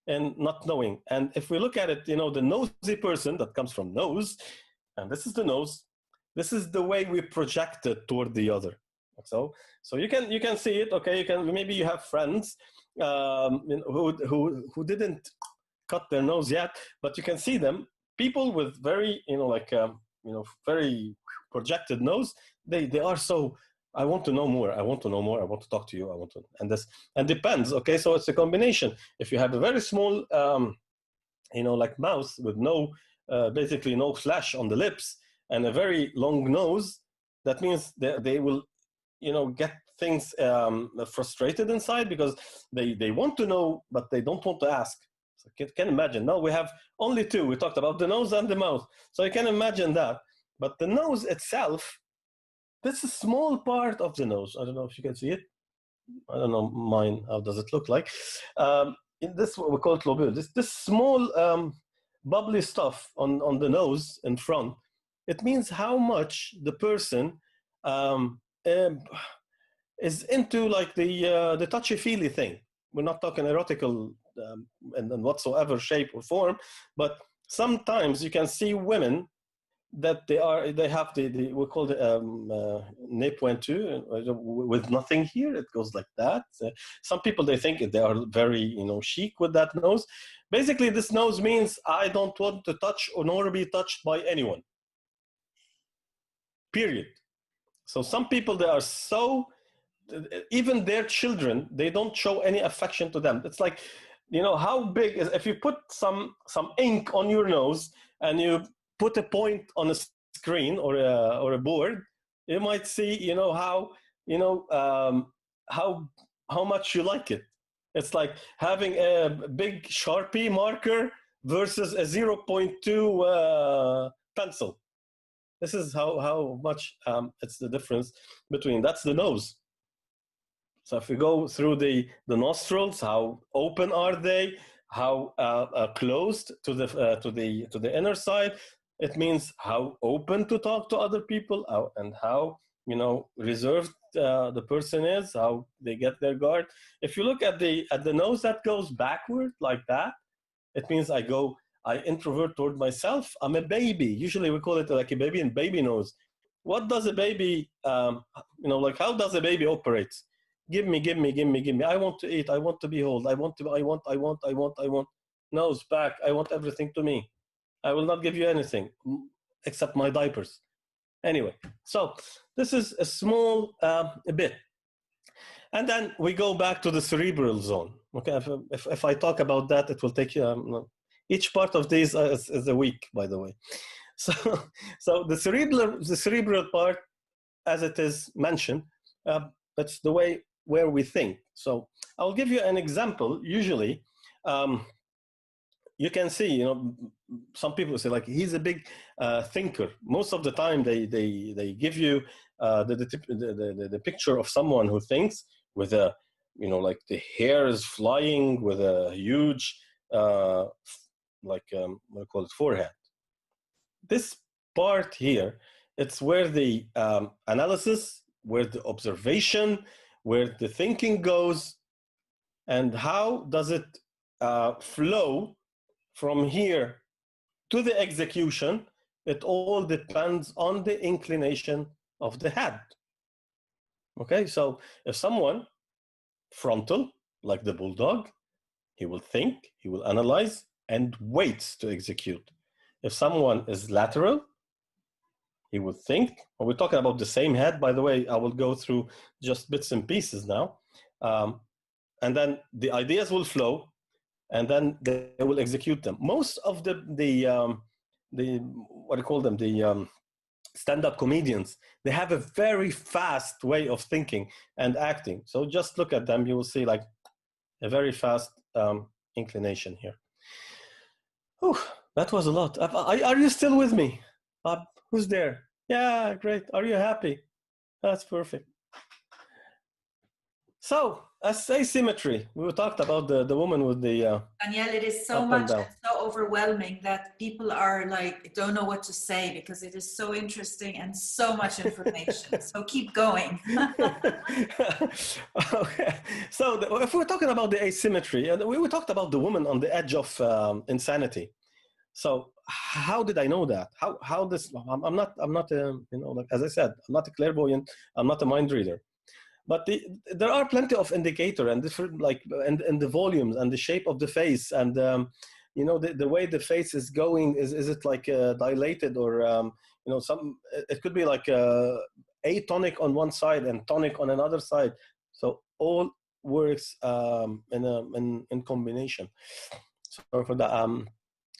and not knowing. And if we look at it, the nosy person, that comes from nose, and this is the nose. This is the way we project it toward the other. So you can see it. Okay, maybe you have friends who didn't cut their nose yet, but you can see them. People with very very projected nose. They are so. I want to know more. I want to know more. I want to talk to you. And depends. Okay, so it's a combination. If you have a very small, like mouth with basically no flesh on the lips and a very long nose, that means they will, get things frustrated inside because they want to know, but they don't want to ask. So you can imagine. Now we have only two. We talked about the nose and the mouth. So you can imagine that. But the nose itself, this is a small part of the nose. I don't know if you can see it. I don't know mine. How does it look like? in this, what we call it lobule, this small bubbly stuff on the nose in front, it means how much the person is into like the touchy-feely thing. We're not talking erotical in whatsoever shape or form, but sometimes you can see women that they have the we call it nez pointu with nothing here. It goes like that. Some people, they think they are very chic with that nose. Basically, this nose means I don't want to touch or nor be touched by anyone. Period. So some people, they are so, even their children, they don't show any affection to them. It's like, how big is, if you put some ink on your nose and you put a point on a screen or a board, you might see, how much you like it. It's like having a big Sharpie marker versus a 0.2 pencil. This is how much it's the difference between. That's the nose. So if we go through the nostrils, how open are they? How closed to the inner side? It means how open to talk to other people, and how reserved the person is, how they get their guard. If you look at the nose that goes backward like that, it means I introvert toward myself. I'm a baby. Usually we call it like a baby and baby nose. What does a baby, like how does a baby operate? Give me. I want to eat. I want to be held. I want. Nose back. I want everything to me. I will not give you anything except my diapers. Anyway, so this is a small bit. And then we go back to the cerebral zone. Okay, if I talk about that, it will take you, each part of these is a week, by the way. So the cerebral part, as it is mentioned, that's the way where we think. So I'll give you an example. Usually, you can see, some people say like he's a big thinker. Most of the time, they give you the picture of someone who thinks with a, like the hair is flying with a huge what do you call it, forehead. This part here, it's where the analysis, where the observation, where the thinking goes, and how does it flow from here to the execution. It all depends on the inclination of the head. Okay, so if someone frontal, like the bulldog, he will think, he will analyze, and waits to execute. If someone is lateral, he will think. We're talking about the same head, by the way. I will go through just bits and pieces now. And then the ideas will flow, and then they will execute them. Most of the what do you call them, the stand-up comedians, they have a very fast way of thinking and acting. So just look at them, you will see like a very fast inclination here. Whew, that was a lot. Are you still with me? Who's there? Yeah, great. Are you happy? That's perfect. So, asymmetry. We talked about the woman with the Daniel, it is so much and so overwhelming that people are like, don't know what to say because it is so interesting and so much information. So keep going. Okay. So if we're talking about the asymmetry, and we talked about the woman on the edge of insanity. So how did I know that? How this? I'm not like, as I said, I'm not a clairvoyant. I'm not a mind reader. But there are plenty of indicator and different, like, and the volumes and the shape of the face and the way the face is going. Is it like dilated or some? It could be like atonic on one side and tonic on another side. So all works in combination. So for the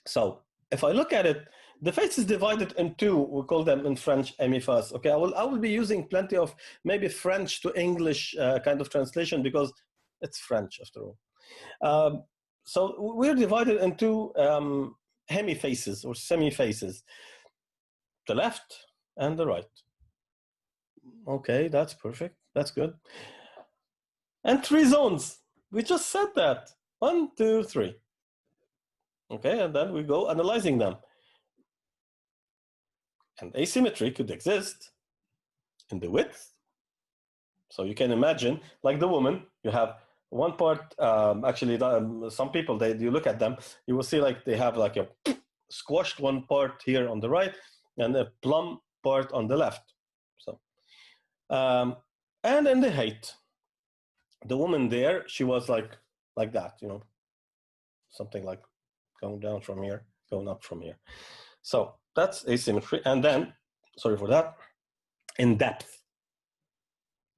so if I look at it, the face is divided in two. We call them in French hémiphase. Okay, I will be using plenty of maybe French to English kind of translation because it's French after all. So we're divided into hemiphases or semi-faces, the left and the right. Okay, that's perfect. That's good. And three zones. We just said that. 1, 2, 3. Okay, and then we go analyzing them. And asymmetry could exist in the width. So you can imagine, like the woman, you have one part, actually, some people, you look at them, you will see like they have like a squashed one part here on the right and a plumb part on the left. So, and in the height, the woman there, she was like that, you know, something like going down from here, going up from here. So that's asymmetry. And then, sorry for that, in depth.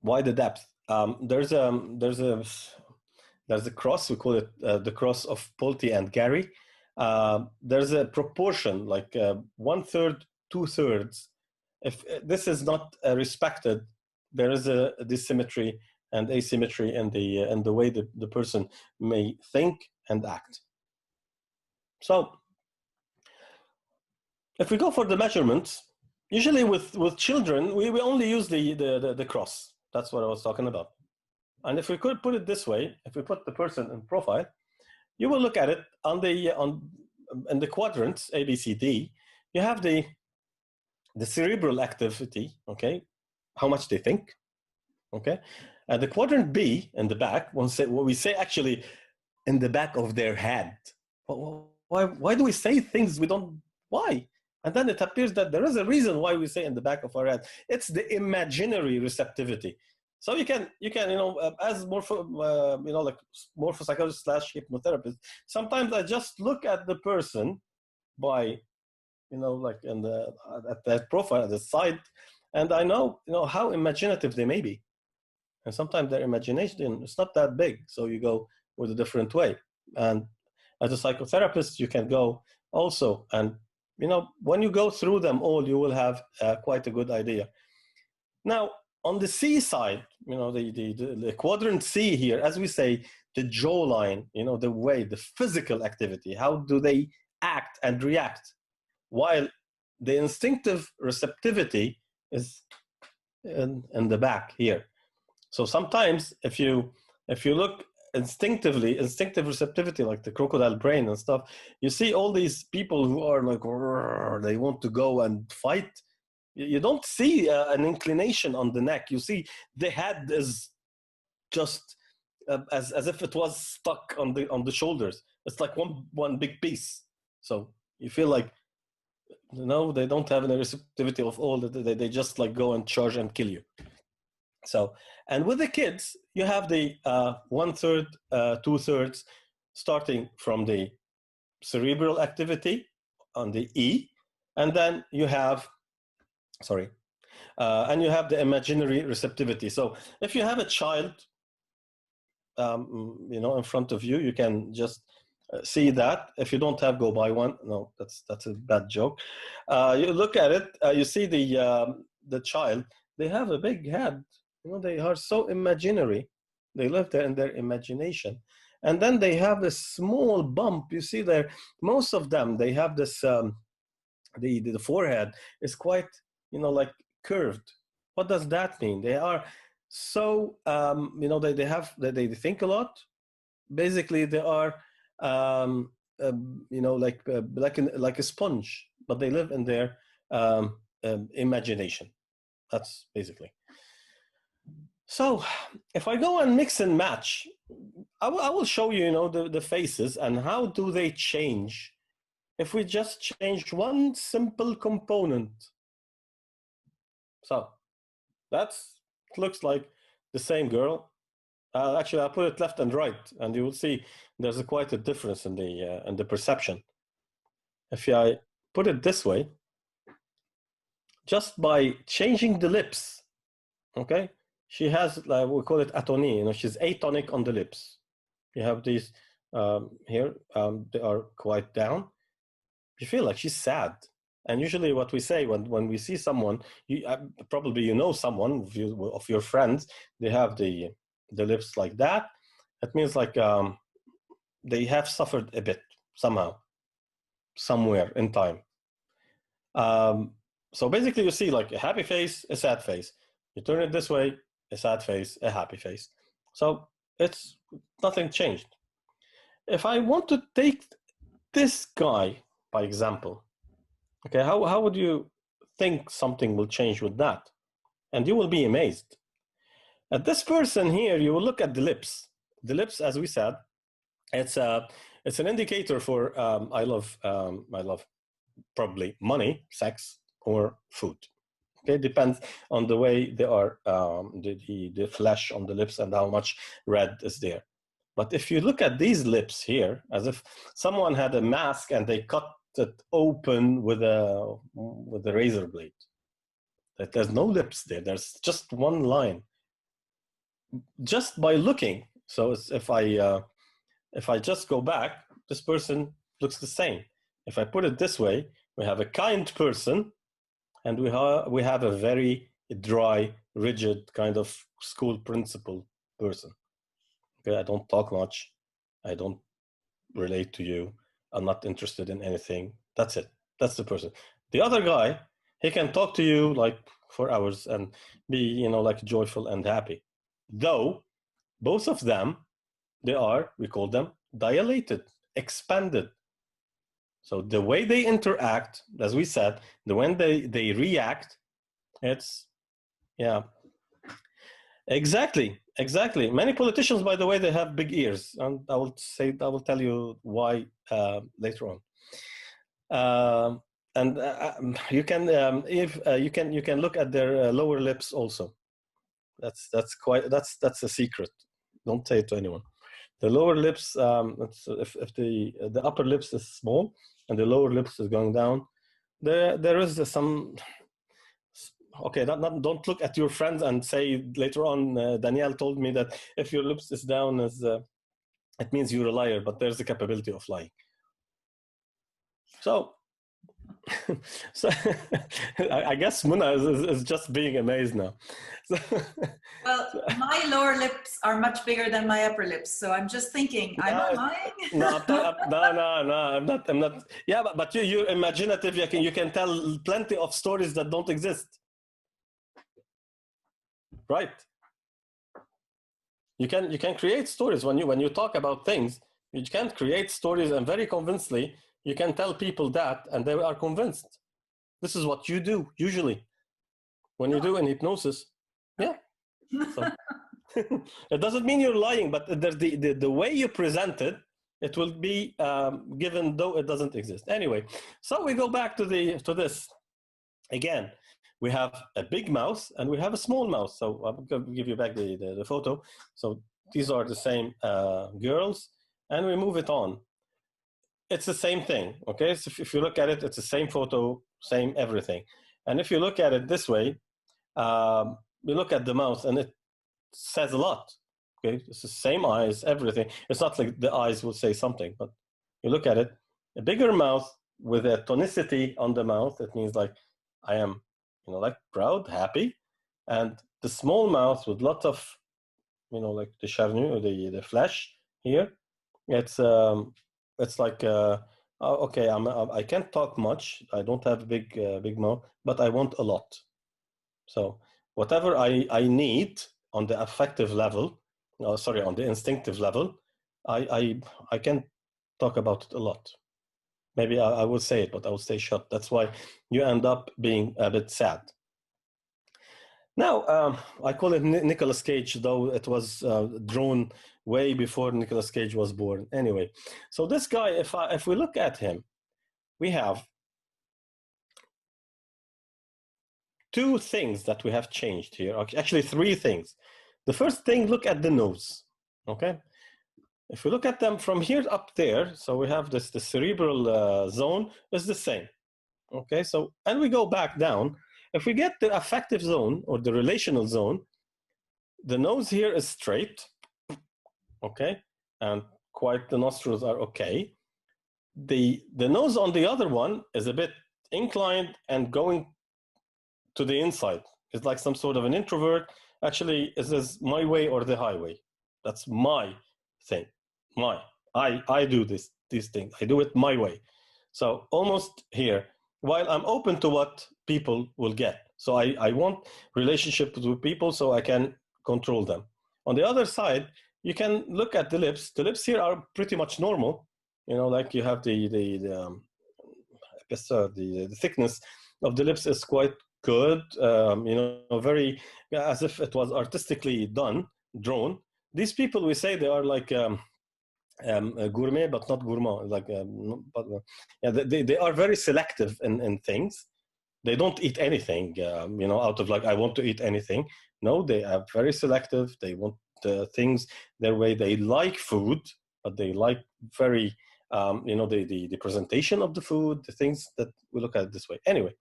Why the depth? There's a cross, we call it the cross of Pulte and Gary. There's a proportion, like 1/3, 2/3. If this is not respected, there is a dissymmetry and asymmetry in the way that the person may think and act. So if we go for the measurements, usually with children, we only use the cross. That's what I was talking about. And if we could put it this way, if we put the person in profile, you will look at it in the quadrants A, B, C, D. You have the cerebral activity, okay, how much they think, okay, and the quadrant B in the back, what we say actually in the back of their head. Why do we say things we don't? Why? And then it appears that there is a reason why we say in the back of our head. It's the imaginary receptivity. So you can as like morphopsychologist / hypnotherapist, sometimes I just look at the person by, like at that profile, at the side, and I know, how imaginative they may be. And sometimes their imagination is not that big, so you go with a different way. And as a psychotherapist, you can go also, and when you go through them all, you will have quite a good idea. Now, on the C side, the quadrant C here, as we say, the jawline, the way, the physical activity, how do they act and react? While the instinctive receptivity is in the back here. So sometimes if you look instinctive receptivity, like the crocodile brain and stuff, you see all these people who are like, they want to go and fight. You don't see an inclination on the neck. You see the head is just as if it was stuck on the shoulders. It's like one big piece. So you feel like, they don't have any receptivity of all. They just like go and charge and kill you. So, and with the kids, you have the 1/3, 2/3, starting from the cerebral activity on the E, and then you have, and you have the imaginary receptivity. So if you have a child, in front of you, you can just see that. If you don't have, go buy one. No, that's a bad joke. You look at it, you see the child. They have a big head. They are so imaginary. They live there in their imagination. And then they have this small bump. You see there, most of them, they have this, the forehead is quite, like curved. What does that mean? They are so, they think a lot. Basically, they are, like a sponge, but they live in their imagination. That's basically. So if I go and mix and match, I will show you, the faces and how do they change if we just change one simple component. So it looks like the same girl. Actually, I'll put it left and right, and you will see there's quite a difference in the perception. If I put it this way, just by changing the lips, okay? She has, we call it atonie, she's atonic on the lips. You have these here, they are quite down. You feel like she's sad. And usually what we say when we see someone, probably someone of your friends, they have the lips like that. It means like they have suffered a bit somehow, somewhere in time. So basically you see like a happy face, a sad face. You turn it this way, a sad face, a happy face. So it's nothing changed. if I want to take this guy, by example, okay, how would you think something will change with that? And you will be amazed. At this person here, you will look at the lips. The lips, as we said, it's an indicator for I love probably money, sex, or food. Okay, it depends on the way they are, the flesh on the lips and how much red is there. But if you look at these lips here, as if someone had a mask and they cut it open with a razor blade, that there's no lips there. There's just one line. Just by looking. So if I just go back, this person looks the same. If I put it this way, we have a kind person, and we have a very dry, rigid kind of school principal person. Okay, I don't talk much. I don't relate to you. I'm not interested in anything. That's it. That's the person. The other guy, he can talk to you like for hours and be, like joyful and happy. Though both of them, we call them dilated, expanded. So the way they interact, as we said, the way they react, it's, yeah. Exactly. Many politicians, by the way, they have big ears, and I will tell you why later on. You can you can look at their lower lips also. That's a secret. Don't say it to anyone. The lower lips, if the upper lips is small and the lower lips is going down, there is some. Okay, don't look at your friends and say later on, Danielle told me that if your lips is down, it means you're a liar, but there's the capability of lying. So, I guess Muna is just being amazed now. Well, my lower lips are much bigger than my upper lips, so I'm just thinking, I'm not lying. No, I'm not. Yeah, but you're imaginative. You can tell plenty of stories that don't exist. Right. You can create stories when you talk about things. You can create stories, and very convincingly you can tell people that, and they are convinced. This is what you do usually when you do in hypnosis. Yeah. So, it doesn't mean you're lying, but there's the way you present it. It will be given though it doesn't exist. Anyway, so we go back to this again. We have a big mouse and we have a small mouse. So I'm going to give you back the photo. So these are the same girls, and we move it on. It's the same thing, okay? So if you look at it, it's the same photo, same everything. And if you look at it this way, we look at the mouse and it says a lot, okay? It's the same eyes, everything. It's not like the eyes will say something, but you look at it, a bigger mouth with a tonicity on the mouth, it means like I am, like proud, happy. And the small mouth with lots of, like the charnu, or the flesh here, it's like, okay, I can't talk much. I don't have big mouth, but I want a lot. So whatever I need on the affective level, on the instinctive level, I can talk about it a lot. Maybe I will say it, but I will stay shut. That's why you end up being a bit sad. Now, I call it Nicolas Cage, though it was drawn way before Nicolas Cage was born. Anyway, so this guy, if we look at him, we have two things that we have changed here. Actually, three things. The first thing, look at the nose, okay? If we look at them from here up there, so we have the cerebral zone is the same, okay? So, and we go back down. If we get the affective zone or the relational zone, the nose here is straight, okay? And quite the nostrils are okay. The nose on the other one is a bit inclined and going to the inside. It's like some sort of an introvert. Actually, it says my way or the highway. That's my thing. I do these things. I do it my way. So almost here, while I'm open to what people will get. So I want relationships with people so I can control them. On the other side, you can look at the lips. The lips here are pretty much normal. You know, like you have the thickness of the lips is quite good. You know, very as if it was artistically drawn. These people, we say they are like gourmet, but not gourmand. Like, yeah, they are very selective in things. They don't eat anything, you know, out of like, I want to eat anything. No, they are very selective. They want things their way. They like food, but they like very, you know, the presentation of the food, the things that we look at it this way. Anyway,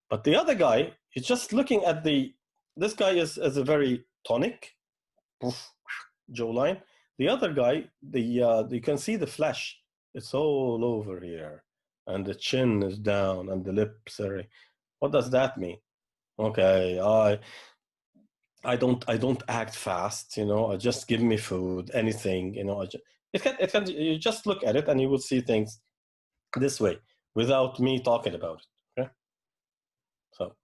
but the other guy is just looking at this guy is a very tonic jawline. The other guy, you can see the flesh. It's all over here, and the chin is down, and the lips are. What does that mean? Okay, I don't act fast, you know. Just give me food, anything, you know. It can. You just look at it, and you will see things this way without me talking about it. Okay. So,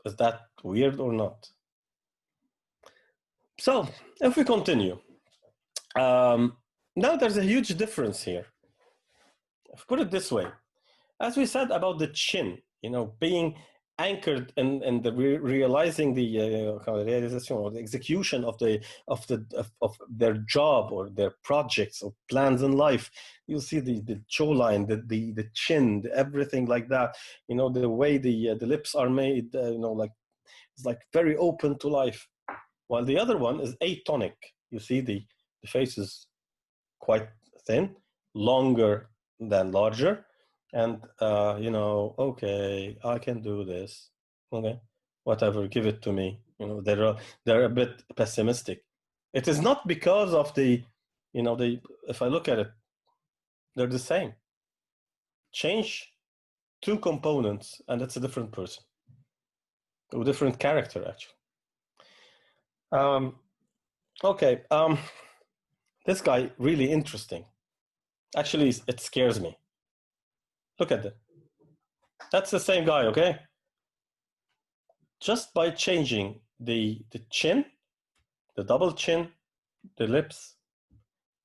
is that weird or not? So, if we continue, now there's a huge difference here. If put it this way, as we said about the chin, you know, being anchored in the realizing the realization or the execution of their job or their projects or plans in life. You see the jawline, the chin, everything like that. You know, the way the lips are made. You know, like it's like very open to life. While the other one is atonic. You see the face is quite thin, longer than larger. And, you know, okay, I can do this. Okay, whatever, give it to me. You know, they're a bit pessimistic. It is not because of the, you know, if I look at it, they're the same. Change two components and it's a different person. A different character, actually. Okay, this guy, really interesting. Actually, it scares me. Look at that. That's the same guy, okay? Just by changing the chin, the double chin, the lips,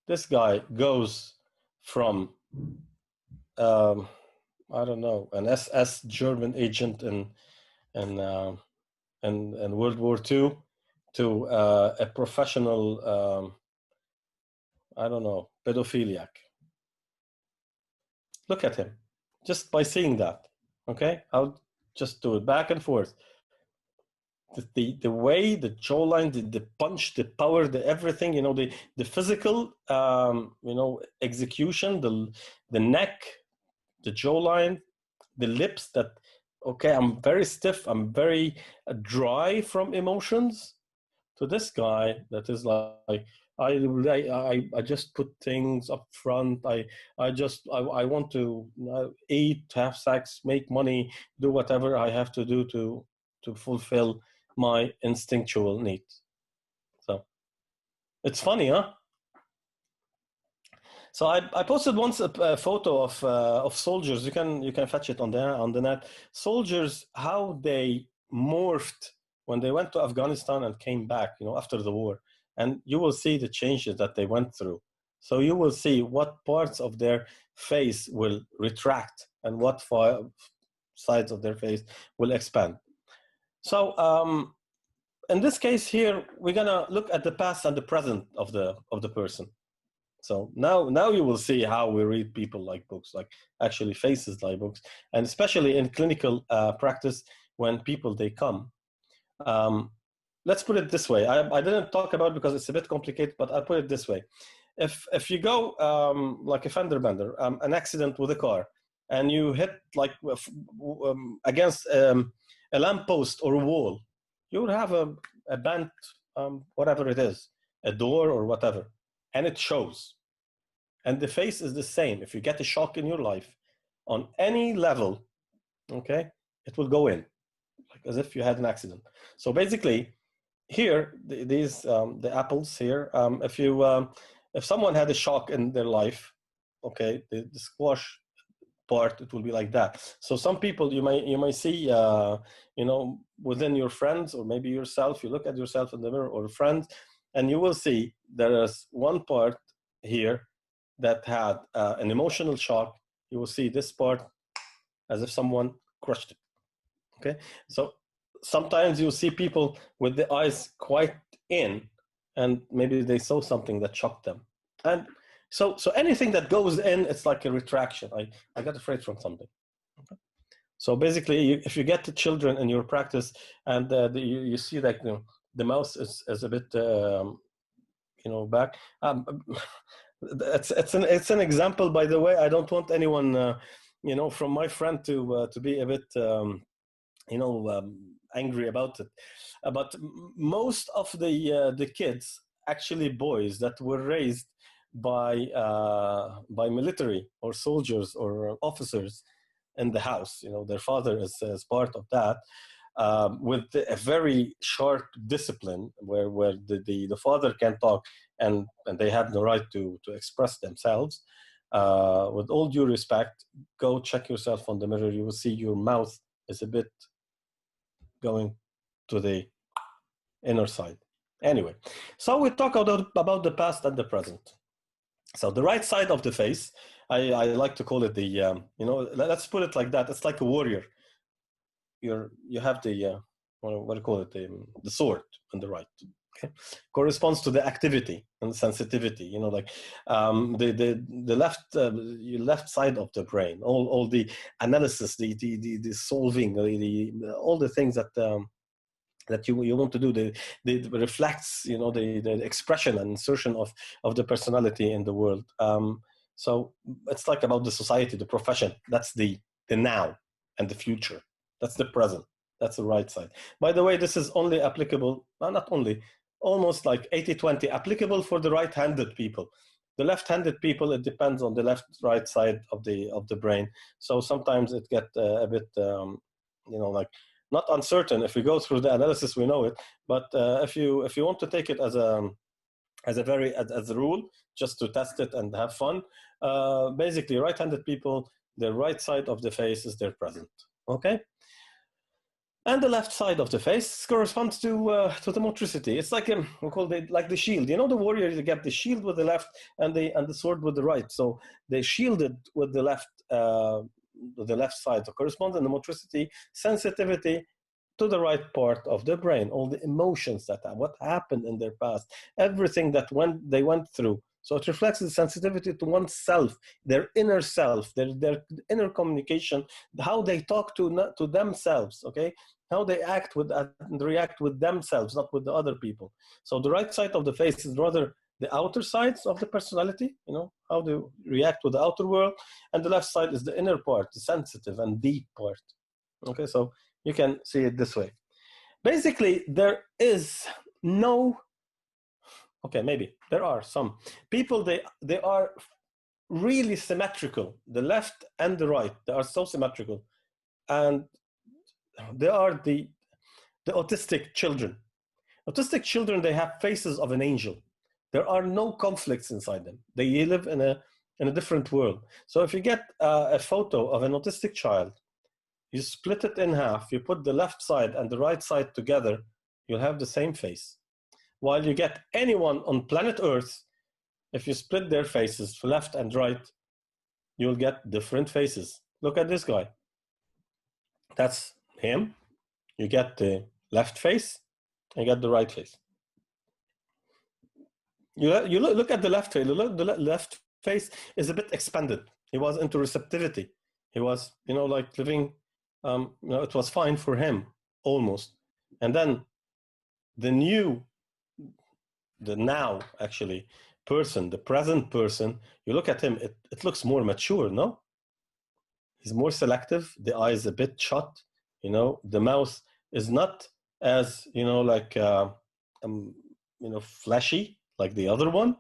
this guy goes from, I don't know, an SS German agent in World War II to a professional, I don't know, pedophiliac. Look at him, just by seeing that, okay? I'll just do it back and forth. The way, the jawline, the punch, the power, the everything, you know, the physical, you know, execution, the neck, the jawline, the lips that, okay, I'm very stiff, I'm very dry from emotions, to this guy that is like, I just put things up front. I want to eat, have sex, make money, do whatever I have to do to fulfill my instinctual needs. So it's funny, huh? So I posted once a photo of soldiers. You can fetch it on the net. Soldiers, how they morphed when they went to Afghanistan and came back, you know, after the war. And you will see the changes that they went through. So you will see what parts of their face will retract and what sides of their face will expand. So in this case here, we're gonna look at the past and the present of the person. So now you will see how we read people like books, like actually faces like books, and especially in clinical practice when people they come. Let's put it this way. I didn't talk about it because it's a bit complicated, but I'll put it this way. If you go like a fender bender, an accident with a car, and you hit like against a lamppost or a wall, you would have a bent, whatever it is, a door or whatever, and it shows. And the face is the same. If you get a shock in your life on any level, okay, it will go in, like as if you had an accident. So basically, here, the apples here, if someone had a shock in their life, okay, the squash part, it will be like that. So some people you may see, you know, within your friends or maybe yourself, you look at yourself in the mirror or friends, and you will see there is one part here that had an emotional shock. You will see this part as if someone crushed it. Okay, so sometimes you see people with the eyes quite in, and maybe they saw something that shocked them. And so anything that goes in, it's like a retraction. I got afraid from something. Okay. So basically, if you get the children in your practice, and you see that the mouse is a bit back. It's an example, by the way. I don't want anyone from my friend to be a bit angry about it. But most of the kids, actually boys that were raised by military or soldiers or officers in the house, their father is part of that, with a very sharp discipline where the father can talk and they have the right to express themselves. With all due respect, go check yourself on the mirror. You will see your mouth is a bit going to the inner side. Anyway, so we talk about the past and the present. So the right side of the face, I like to call it the, let's put it like that. It's like a warrior. You have the, what do you call it? The sword on the right. Okay. Corresponds to the activity and sensitivity, like the left side of the brain, all the analysis, the solving, all the things that you want to do, the reflects, the expression and insertion of the personality in the world. So it's like about the society, the profession. That's the now and the future. That's the present. That's the right side. By the way, this is only applicable, well, not only, almost like 80-20, applicable for the right-handed people. The left-handed people, it depends on the left-right side of the brain. So sometimes it gets a bit, like not uncertain. If we go through the analysis, we know it. But if you want to take it as a rule, just to test it and have fun, basically right-handed people, the right side of the face is their present. Okay. And the left side of the face corresponds to the motricity. It's like we call it like the shield. The warrior, you get the shield with the left and the sword with the right. So they shielded with the left side. So corresponds in the motricity, sensitivity to the right part of the brain. All the emotions what happened in their past, everything that they went through. So it reflects the sensitivity to oneself, their inner self, their inner communication, how they talk to themselves, okay? How they act and react with themselves, not with the other people. So the right side of the face is rather the outer sides of the personality, how they react with the outer world. And the left side is the inner part, the sensitive and deep part. Okay, so you can see it this way. Basically, there is no, okay, maybe there are some people, they are really symmetrical. The left and the right, they are so symmetrical. And they are the autistic children. Autistic children, they have faces of an angel. There are no conflicts inside them. They live in a different world. So if you get a photo of an autistic child, you split it in half, you put the left side and the right side together, you'll have the same face. While you get anyone on planet Earth, if you split their faces left and right, you'll get different faces. Look at this guy. That's him. You get the left face, and you get the right face. You look at the left face. The left face is a bit expanded. He was into receptivity. He was, like living. It was fine for him almost. And then the now actually person, the present person. You look at him. It looks more mature, no? He's more selective. The eye is a bit shut. The mouth is not as flashy like the other one.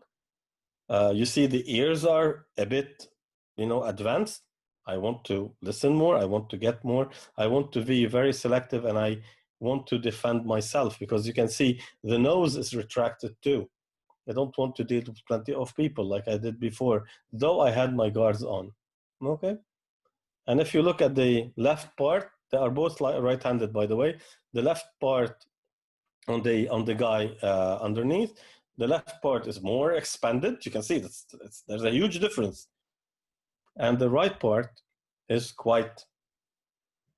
You see the ears are a bit advanced. I want to listen more, I want to get more, I want to be very selective, and I want to defend myself, because you can see the nose is retracted too. I don't want to deal with plenty of people like I did before, though I had my guards on. Okay. And if you look at the left part, they are both right-handed, by the way. The left part on the guy underneath, The left part is more expanded. You can see there's a huge difference. And the right part is quite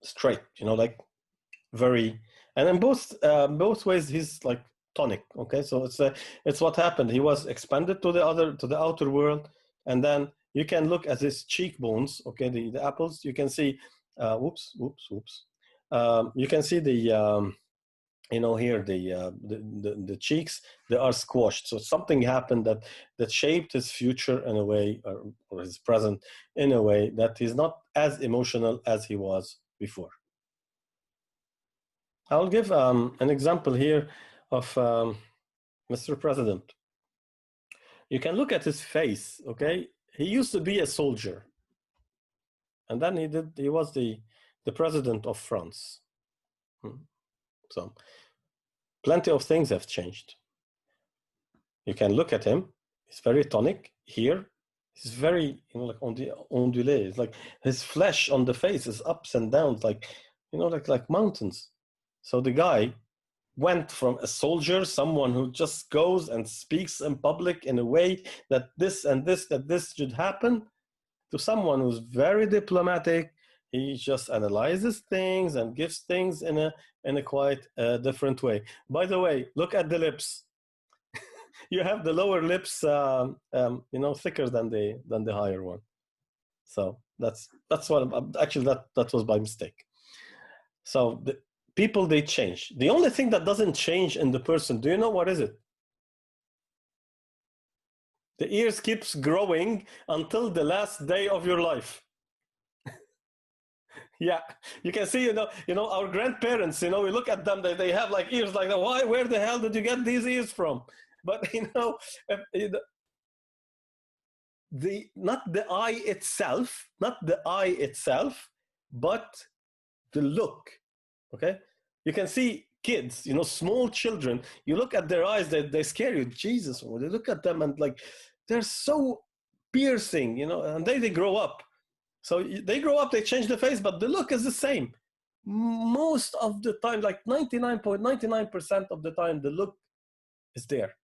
straight, you know, like very, and in both ways he's like tonic. Okay, so it's what happened. He was expanded to the outer world, and then you can look at his cheekbones. Okay, the apples. You can see, whoops. You can see the you know, here the cheeks, they are squashed. So something happened that shaped his future in a way, or his present in a way that he's not as emotional as he was before. I'll give an example here of Mr. President. You can look at his face, okay? He used to be a soldier. And then he was the president of France. So plenty of things have changed. You can look at him. He's very tonic here. He's very, you know, like ondulé. It's like his flesh on the face is ups and downs, like, you know, like mountains. So the guy went from a soldier, someone who just goes and speaks in public in a way that this should happen, to someone who's very diplomatic. He just analyzes things and gives things in a quite different way. By the way, look at the lips. You have the lower lips, you know, thicker than the higher one. So that's what actually that was by mistake. So the people, they change. The only thing that doesn't change in the person, do you know what is it? The ears keeps growing until the last day of your life. Yeah, you can see, you know, our grandparents, you know, we look at them, they have like ears like that. Why? Where the hell did you get these ears from? But you know, not the eye itself, but the look. Okay, you can see kids, you know, small children. You look at their eyes, they scare you. Jesus, when you look at them and like they're so piercing, you know, and they grow up. So they grow up, they change the face, but the look is the same. Most of the time, like 99.99% of the time, the look is there.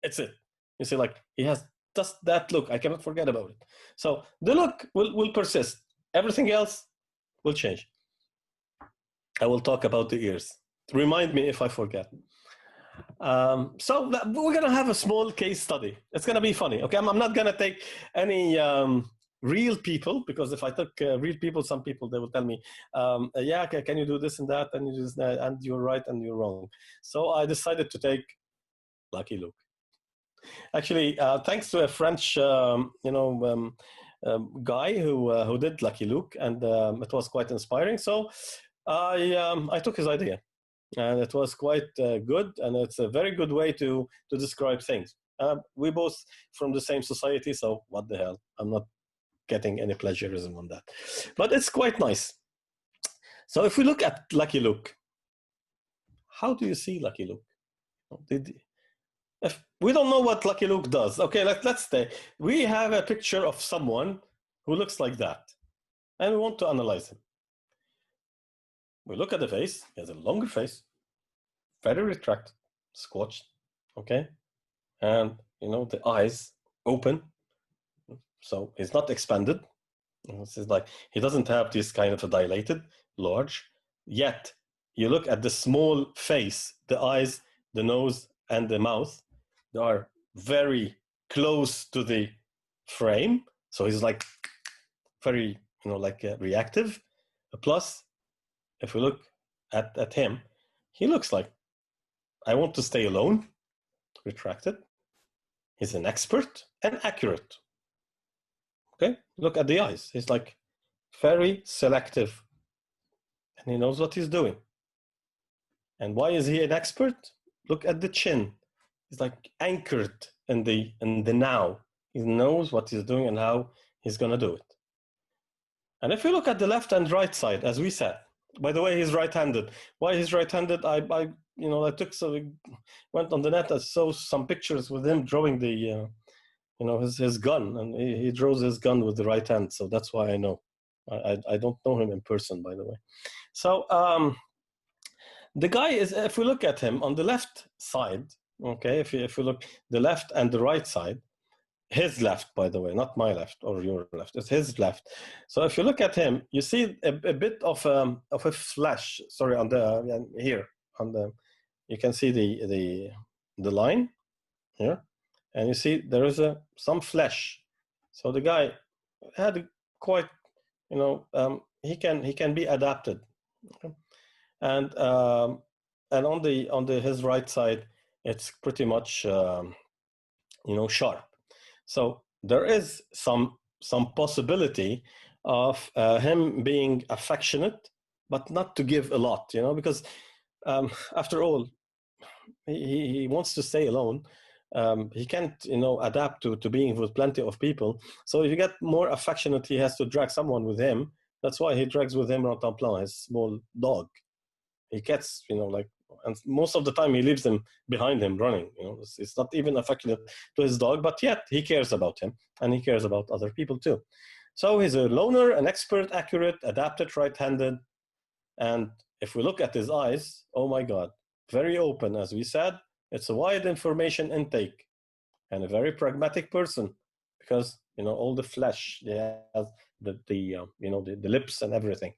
It's it. You see, like he has just that look. I cannot forget about it. So the look will persist. Everything else will change. I will talk about the ears. Remind me if I forget. So we're going to have a small case study. It's going to be funny. Okay, I'm not going to take any real people, because if I took real people, some people, they will tell me, yeah, okay, can you do this and that, and you do this and that, and you're right and you're wrong. So I decided to take Lucky Luke. Actually, thanks to a French, guy who did Lucky Luke, and it was quite inspiring. So I took his idea, and it was quite good, and it's a very good way to describe things. We both from the same society, so what the hell? I'm not getting any plagiarism on that, but it's quite nice. So if we look at Lucky Luke, how do you see Lucky Luke? If we don't know what Lucky Luke does, okay, let's say we have a picture of someone who looks like that, and we want to analyze him. We look at the face. He has a longer face, very retracted, squashed, okay, and you know, the eyes open, so he's not expanded. This is like he doesn't have this kind of a dilated, large. Yet you look at the small face, the eyes, the nose, and the mouth. They are very close to the frame, so he's like very, you know, like reactive. Plus, if we look at him, he looks like, I want to stay alone, retracted. He's an expert and accurate. Okay, look at the eyes. He's like very selective, and he knows what he's doing. And why is he an expert? Look at the chin. He's like anchored in the now. He knows what he's doing and how he's gonna do it. And if you look at the left and right side, as we said, by the way, he's right-handed. Why he's right-handed? I went on the net. I saw some pictures with him drawing the, his gun, and he draws his gun with the right hand. So that's why I know. I don't know him in person, by the way. So the guy is, if we look at him on the left side, Okay, if you look the left and the right side, his left, by the way, not my left or your left, it's his left. So if you look at him, you see a bit of a flash. Sorry, on the here on the, you can see the line here, and you see there is some flesh. So the guy had quite, you know, he can be adapted, okay? And on the his right side, it's pretty much you know, sharp. So there is some possibility of him being affectionate, but not to give a lot, you know, because after all, he wants to stay alone. He can't, you know, adapt to being with plenty of people. So if you get more affectionate, he has to drag someone with him. That's why he drags with him Rantanplan, his small dog. He gets, you know, like, and most of the time he leaves them behind him running. You know, it's not even affectionate to his dog, but yet he cares about him, and he cares about other people too. So he's a loner, an expert, accurate, adapted, right-handed. And if we look at his eyes, oh my God, very open, as we said. It's a wide information intake, and a very pragmatic person, because, you know, all the flesh, he has you know, the lips and everything.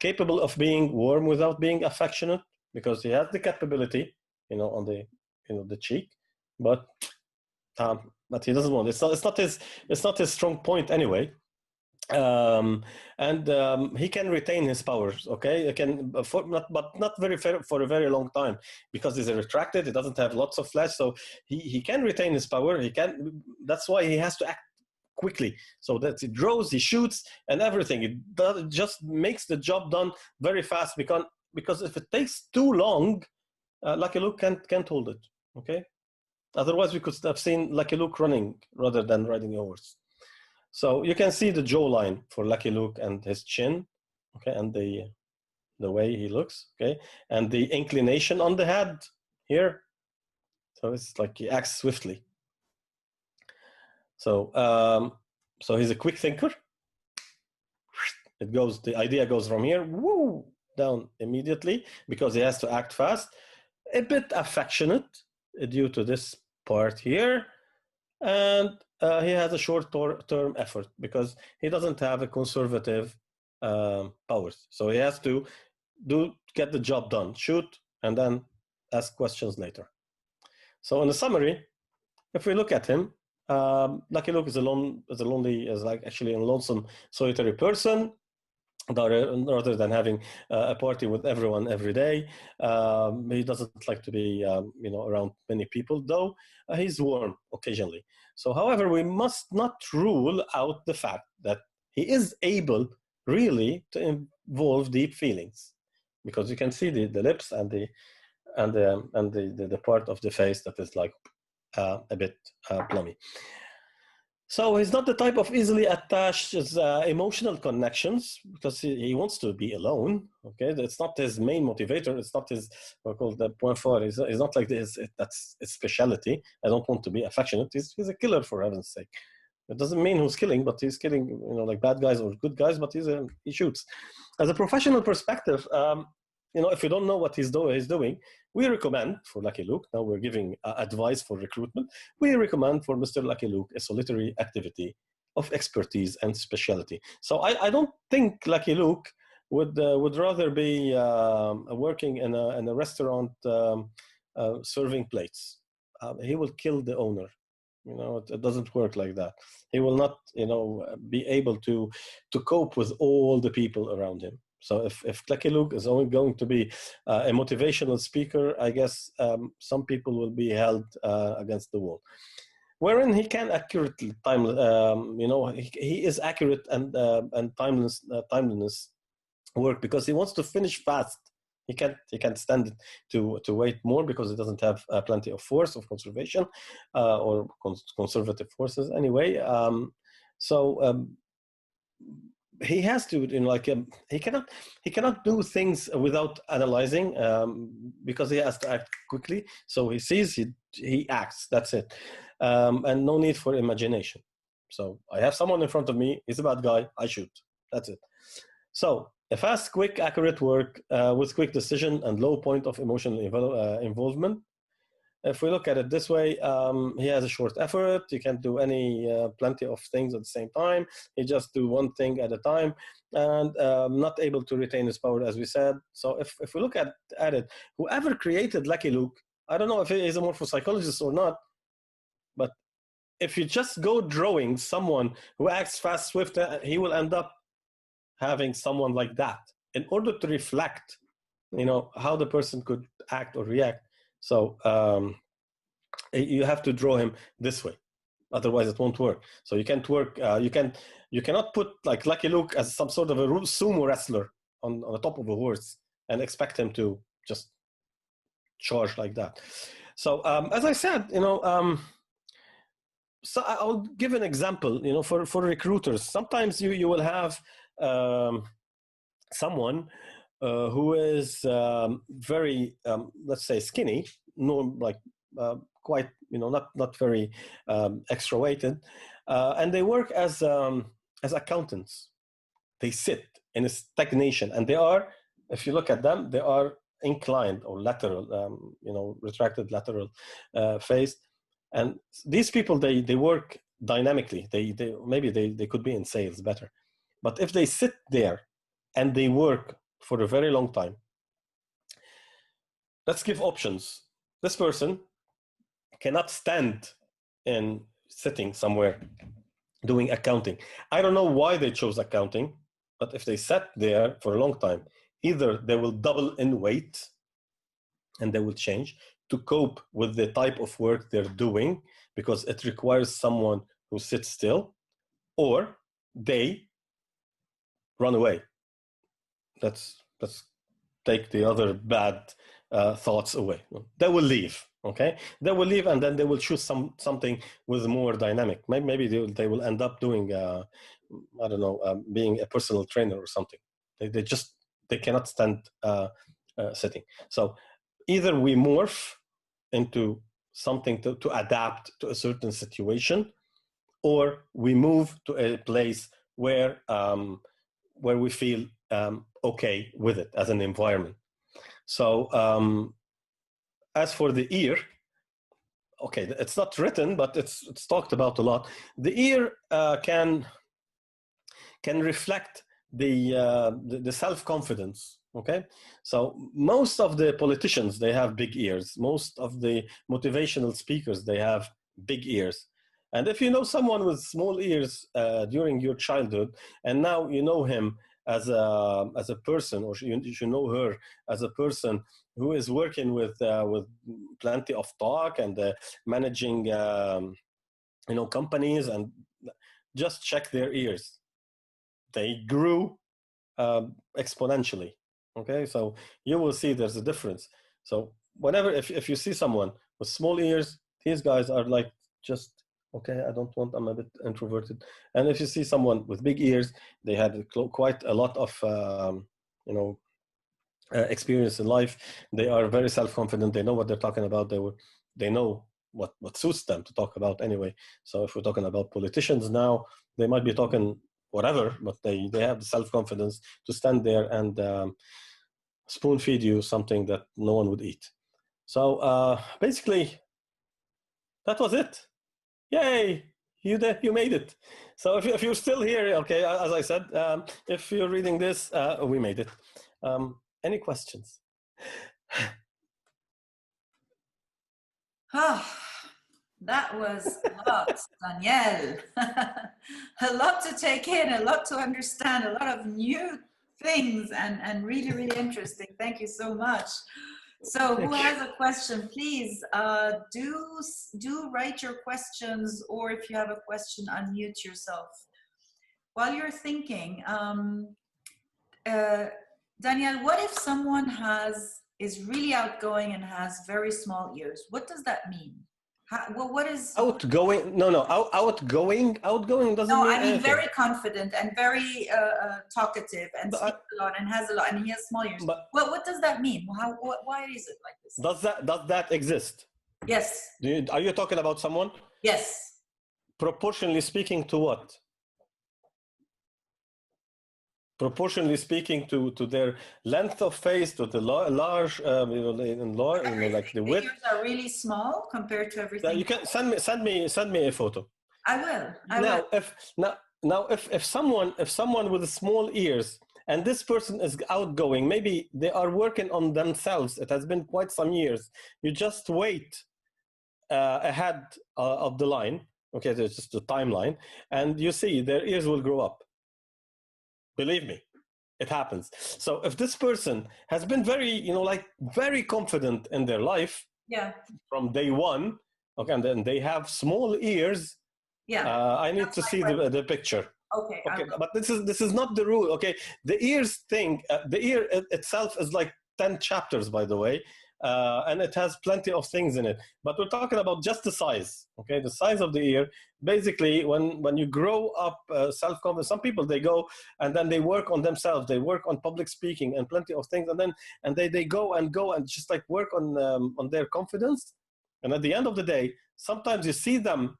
Capable of being warm without being affectionate, because he has the capability, you know, on the, you know, the cheek, but he doesn't want. It's not his strong point anyway. He can retain his powers. Okay, he can, but not very for a very long time, because he's retracted. He doesn't have lots of flesh, so he can retain his power. He can. That's why he has to act quickly, so that he draws, he shoots, and everything. It just makes the job done very fast, because if it takes too long, Lucky Luke can't hold it. Okay, otherwise we could have seen Lucky Luke running rather than riding a horse. So you can see the jawline for Lucky Luke and his chin, okay, and the way he looks, okay, and the inclination on the head here. So it's like he acts swiftly. So so he's a quick thinker. The idea goes from here, woo, down immediately, because he has to act fast. A bit affectionate due to this part here, and he has a short-term effort, because he doesn't have a conservative powers. So he has to get the job done, shoot, and then ask questions later. So in the summary, if we look at him, Lucky Luke is actually a lonesome, solitary person, rather than having a party with everyone every day. He doesn't like to be, you know, around many people, though he's warm occasionally. So, however, we must not rule out the fact that he is able really to involve deep feelings, because you can see the lips and the part of the face that is like a bit plummy. So he's not the type of easily attached emotional connections, because he wants to be alone. Okay, it's not his main motivator. It's not his called the point fort. He's not like this. That's his specialty. I don't want to be affectionate. He's a killer, for heaven's sake. It doesn't mean who's killing, but he's killing, you know, like bad guys or good guys. But he shoots. As a professional perspective, you know, if you don't know what he's doing, we recommend for Lucky Luke. Now we're giving advice for recruitment. We recommend for Mr. Lucky Luke a solitary activity of expertise and specialty. So I don't think Lucky Luke would rather be working in a restaurant serving plates. He will kill the owner. You know, it doesn't work like that. He will not, you know, be able to cope with all the people around him. So if Lucky Luke is only going to be a motivational speaker, I guess some people will be held against the wall. Wherein he can accurately you know, he is accurate and timeliness work, because he wants to finish fast. He can't stand to wait more, because he doesn't have plenty of force of conservation or conservative forces anyway. He has to, you know, like he cannot do things without analyzing, because he has to act quickly. So he sees, he acts. That's it, and no need for imagination. So I have someone in front of me. He's a bad guy. I shoot. That's it. So a fast, quick, accurate work with quick decision and low point of emotional involvement. if we look at it this way, he has a short effort. He can't do plenty of things at the same time. He just do one thing at a time, and not able to retain his power, as we said. So if we look at it, whoever created Lucky Luke, I don't know if he is a morphopsychologist or not, but if you just go drawing someone who acts fast, swift, he will end up having someone like that in order to reflect, how the person could act or react. So you have to draw him this way, otherwise it won't work. So you can't work. You cannot put like Lucky Luke as some sort of a sumo wrestler on the top of a horse and expect him to just charge like that. So as I said, so I'll give an example. For recruiters, sometimes you will have someone who is very, let's say, skinny, quite, not very extra-weighted, and they work as accountants. They sit in a stagnation, and they are, if you look at them, they are inclined or lateral, retracted lateral face. And these people, they work dynamically. They could be in sales better, but if they sit there and they work for a very long time, let's give options. This person cannot stand in sitting somewhere doing accounting. I don't know why they chose accounting, but if they sat there for a long time, either they will double in weight and they will change to cope with the type of work they're doing, because it requires someone who sits still, or they run away. Let's take the other bad thoughts away. They will leave. Okay, they will leave, and then they will choose something with more dynamic. Maybe they will end up doing, I don't know, being a personal trainer or something. They cannot stand sitting. So either we morph into something to adapt to a certain situation, or we move to a place where we feel okay with it as an environment. So as for the ear, okay, it's not written, but it's talked about a lot. The ear can reflect the self-confidence. Okay, so most of the politicians, they have big ears. Most of the motivational speakers, they have big ears. And if you know someone with small ears during your childhood, and now you know him as a person, or you know her as a person who is working with plenty of talk and managing companies, and just check their ears. They grew exponentially. Okay, so you will see there's a difference. So whenever, if you see someone with small ears, these guys are like, just okay, I'm a bit introverted. And if you see someone with big ears, they had quite a lot of experience in life. They are very self-confident. They know what they're talking about. They know what suits them to talk about anyway. So if we're talking about politicians now, they might be talking whatever, but they have the self-confidence to stand there and spoon feed you something that no one would eat. So basically, that was it. Yay! You made it. So if you're still here, okay, as I said, if you're reading this, we made it. Any questions? That was a lot, Daniel. A lot to take in, a lot to understand, a lot of new things, and really, really interesting. Thank you so much. So who has a question, please do write your questions, or if you have a question, unmute yourself. While you're thinking, Daniel, what if someone is really outgoing and has very small ears? What does that mean? What is outgoing? No, outgoing. Outgoing doesn't mean I mean anything. Very confident and very talkative and speaks a lot and has a lot, and he has small ears. What does that mean? Why is it like this? Does that exist? Yes. Are you talking about someone? Yes. Proportionally speaking to what? proportionally speaking to their length of face, to the large, like the width. The ears are really small compared to everything. You can send me a photo. I will. If someone with small ears, and this person is outgoing, maybe they are working on themselves. It has been quite some years. You just wait ahead of the line. Okay, there's just a timeline, and you see their ears will grow up. Believe me, it happens. So if this person has been very confident in their life, from day one, okay, and then they have small ears, I need to see the picture. Okay. But this is not the rule. Okay, the ears thing, the ear itself is like 10 chapters, by the way, and it has plenty of things in it. But we're talking about just the size. Okay, the size of the ear. Basically, when you grow up self-confidence, some people, they go and then they work on themselves. They work on public speaking and plenty of things, and they go and just like work on their confidence. And at the end of the day, sometimes you see them,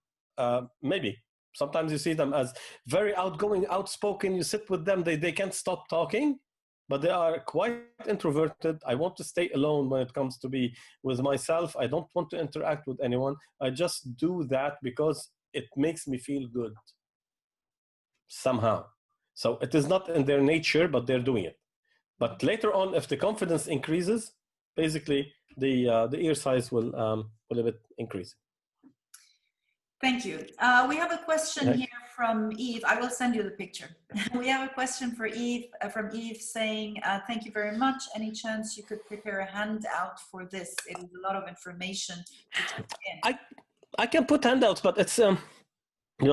sometimes you see them as very outgoing, outspoken. You sit with them, they can't stop talking, but they are quite introverted. I want to stay alone when it comes to be with myself. I don't want to interact with anyone. I just do that because it makes me feel good somehow. So it is not in their nature, but they're doing it. But later on, if the confidence increases, basically the ear size will a bit increase. Thank you. We have a question here from Eve. I will send you the picture. We have a question for Eve, from Eve saying, thank you very much. Any chance you could prepare a handout for this? It is a lot of information to take in. I can put handouts, but it's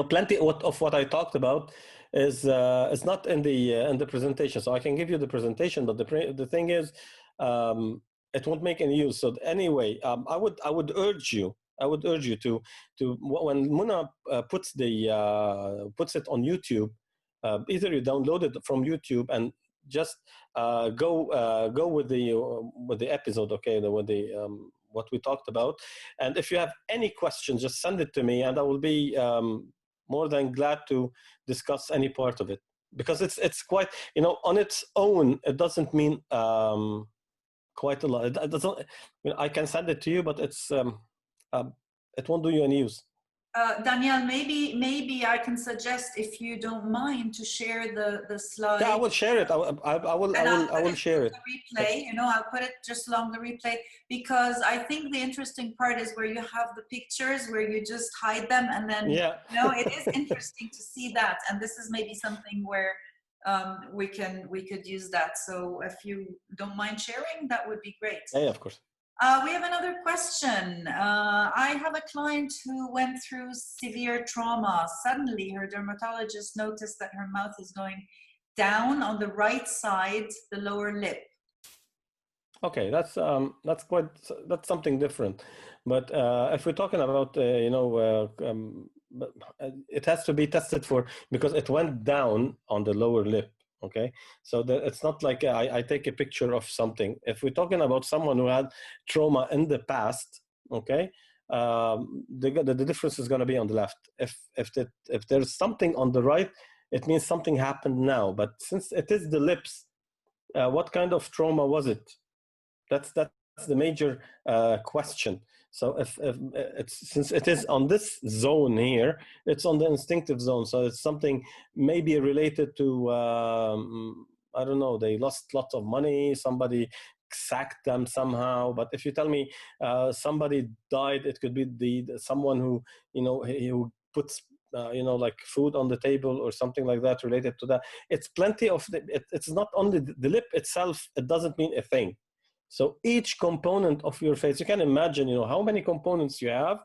plenty of what I talked about is not in the presentation. So I can give you the presentation, but the thing is, it won't make any use. So anyway, I would urge you to when Muna puts it on YouTube, either you download it from YouTube and just go with the episode, okay, with the what we talked about. And if you have any questions, just send it to me, and I will be more than glad to discuss any part of it, because it's quite, on its own, it doesn't mean quite a lot. It doesn't. I can send it to you, but it's it won't do you any use. Daniel, maybe I can suggest, if you don't mind, to share the slide. Yeah, I will share it. I will share it. Replay, I'll put it just along the replay, because I think the interesting part is where you have the pictures, where you just hide them, and then it is interesting to see that. And this is maybe something where we could use that. So if you don't mind sharing, that would be great. Yeah, of course. We have another question. I have a client who went through severe trauma. Suddenly, her dermatologist noticed that her mouth is going down on the right side, the lower lip. Okay, that's something different. But if we're talking about it has to be tested for, because it went down on the lower lip. Okay, so it's not like I take a picture of something. If we're talking about someone who had trauma in the past, okay, the difference is going to be on the left. If there's something on the right, it means something happened now. But since it is the lips, what kind of trauma was it? That's the major question. So if since it is on this zone here, it's on the instinctive zone. So it's something maybe related to, I don't know, they lost lots of money, somebody sacked them somehow. But if you tell me somebody died, it could be someone who, who puts, like food on the table or something like that related to that. It's plenty of, it's not only the lip itself, it doesn't mean a thing. So each component of your face, you can imagine, how many components you have,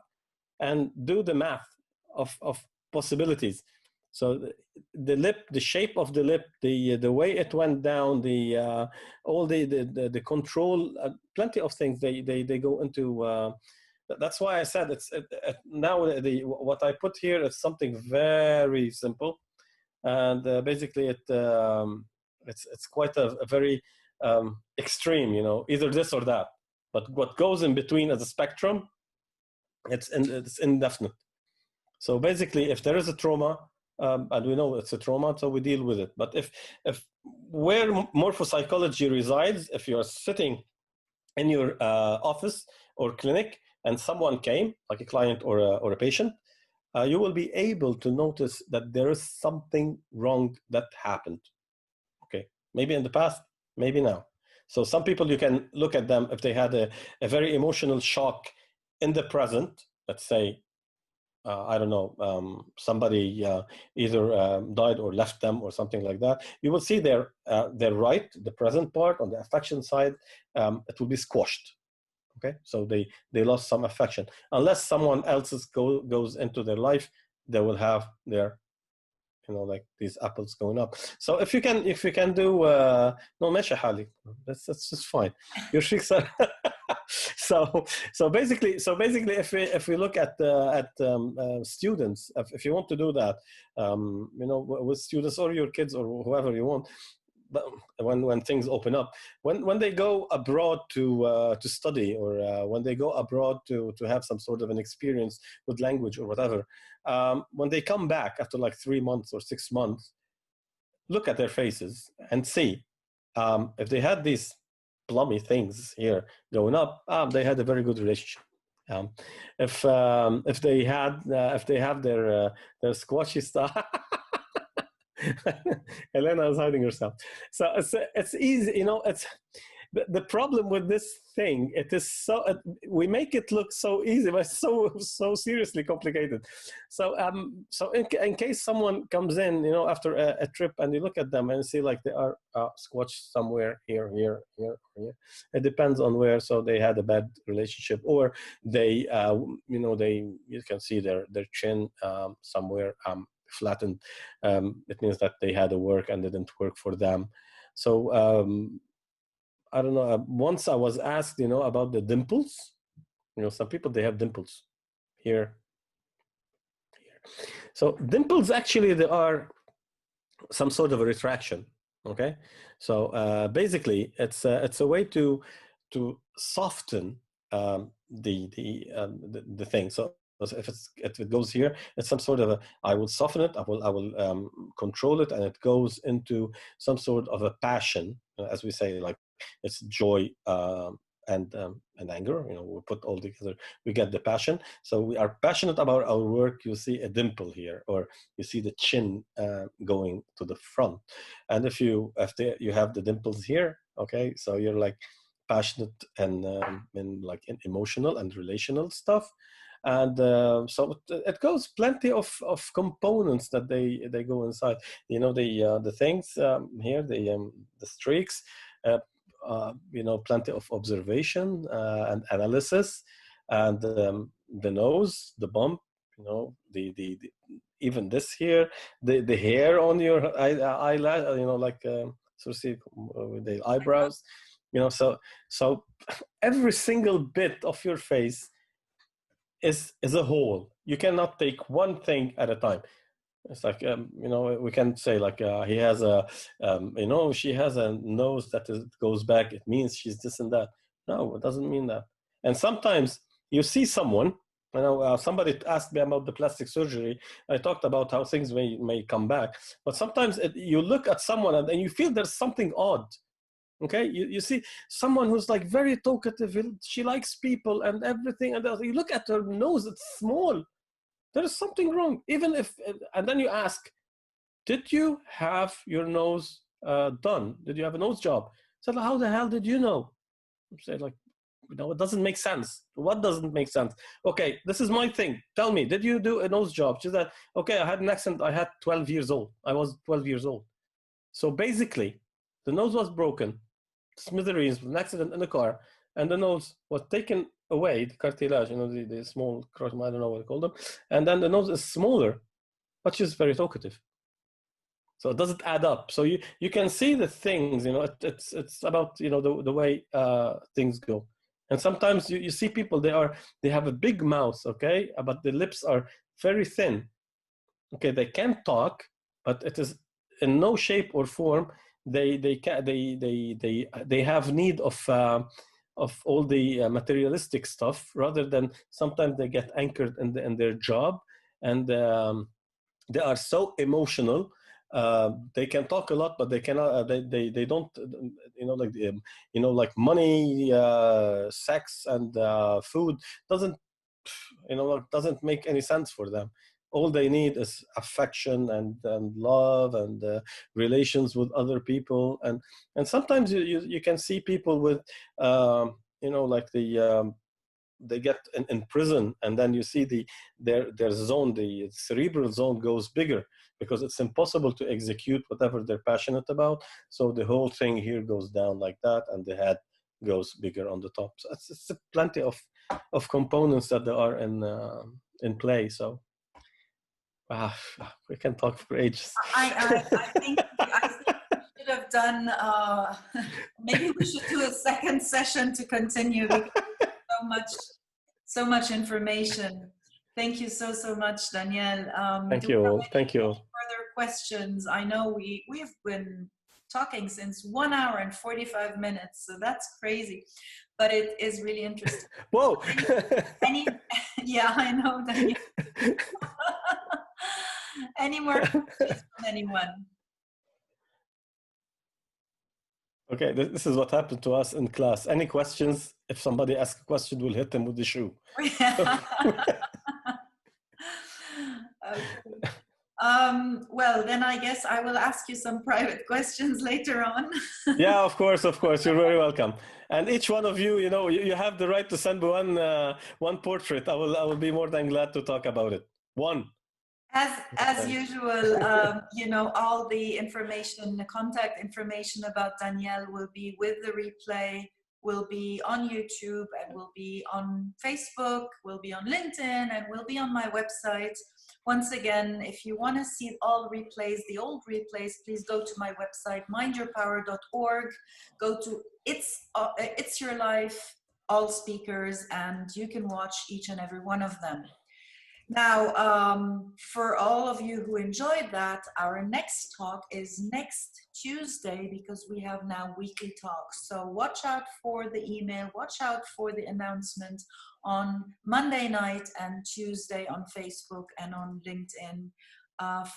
and do the math of possibilities. So the lip, the shape of the lip, the way it went down, all the control, plenty of things they go into. That's why I said now what I put here is something very simple, and basically it's quite a very extreme, either this or that. But what goes in between as a spectrum, it's indefinite. So basically, if there is a trauma, and we know it's a trauma, so we deal with it. But if where morphopsychology resides, if you're sitting in your office or clinic and someone came, like a client or a patient, you will be able to notice that there is something wrong that happened. Okay, maybe in the past, maybe now. So some people, you can look at them if they had a very emotional shock in the present, let's say, I don't know, somebody either died or left them or something like that. You will see their right, the present part on the affection side, it will be squashed. Okay, so they lost some affection. Unless someone else goes into their life, they will have their, like these apples going up. So if you can do no ماشي حالي, that's just fine. Your sheikhs are so basically if we look at students, if you want to do that, with students or your kids or whoever you want, but when things open up, when they go abroad to study, or when they go abroad to have some sort of an experience with language or whatever, when they come back after like 3 months or 6 months, look at their faces and see if they had these plummy things here going up, they had a very good relationship. If they have their squashy stuff. Elena is hiding herself. So it's easy, it's the problem with this thing. It is so we make it look so easy, but so seriously complicated. So in case someone comes in, after a trip, and you look at them and see like they are squashed somewhere here. It depends on where. So they had a bad relationship, or they you can see their chin somewhere flattened. It means that they had a work and didn't work for them. So I don't know. Once I was asked, about the dimples. Some people, they have dimples here. So dimples, actually, they are some sort of a retraction. Okay. So basically, it's a way to soften the thing. So if it goes here, it's some sort of I will soften it, I will control it, and it goes into some sort of a passion, as we say, like it's joy and anger. We put all together, we get the passion. So we are passionate about our work. You see a dimple here, or you see the chin going to the front. And if you have the dimples here, okay, so you're like passionate and like in emotional and relational stuff. And so it goes plenty of components that they go inside. The things here, the streaks, plenty of observation and analysis, and the nose, the bump, the even this here, the hair on your eyelash, like so see with the eyebrows, so every single bit of your face is a whole. You cannot take one thing at a time. It's like we can say like he has a she has a nose that goes back, it means she's this and that. No, it doesn't mean that. And sometimes you see someone, somebody asked me about the plastic surgery. I talked about how things may come back, but sometimes you look at someone and you feel there's something odd. Okay, you see someone who's like very talkative, she likes people and everything, and you look at her nose, it's small. There is something wrong. And then you ask, did you have your nose done? Did you have a nose job? So how the hell did you know? I say like, it doesn't make sense. What doesn't make sense? Okay, this is my thing. Tell me, did you do a nose job? She said, okay, I had an accident. I had 12 years old. I was 12 years old. So basically, the nose was broken. Smithereens, an accident in the car, and the nose was taken away, the cartilage, the small, I don't know what to call them, and then the nose is smaller, but she's very talkative. So it doesn't add up. So you can see the things, it's about, the way things go. And sometimes you see people, they have a big mouth, okay, but the lips are very thin. Okay, they can talk, but it is in no shape or form. They have need of all the materialistic stuff, rather than sometimes they get anchored in their job, and they are so emotional. They can talk a lot, but they cannot. They don't. Like money, sex, and food doesn't make any sense for them. All they need is affection and love and relations with other people. And sometimes you can see people with they get in prison, and then you see their zone, the cerebral zone, goes bigger because it's impossible to execute whatever they're passionate about. So the whole thing here goes down like that, and the head goes bigger on the top. So it's plenty of components that there are in play. So we can talk for ages. I think we should have done. Maybe we should do a second session to continue, because so much information. Thank you so much, Daniel. Thank you all. Thank you all. Further questions? I know we've been talking since 1 hour and 45 minutes, so that's crazy, but it is really interesting. Whoa! Yeah, I know, Daniel. Any more questions from anyone? Okay, this is what happened to us in class. Any questions? If somebody asks a question, we'll hit them with the shoe. Okay. Well, then I guess I will ask you some private questions later on. Yeah, of course. You're very welcome. And each one of you, you have the right to send one portrait. I will be more than glad to talk about it. One. As usual, all the information, the contact information about Daniel will be with the replay, will be on YouTube, and will be on Facebook, will be on LinkedIn, and will be on my website. Once again, if you want to see all replays, the old replays, please go to my website, mindyourpower.org. Go to It's Your Life, all speakers, and you can watch each and every one of them. Now, for all of you who enjoyed that, our next talk is next Tuesday, because we have now weekly talks. So watch out for the email, watch out for the announcement on Monday night and Tuesday on Facebook and on LinkedIn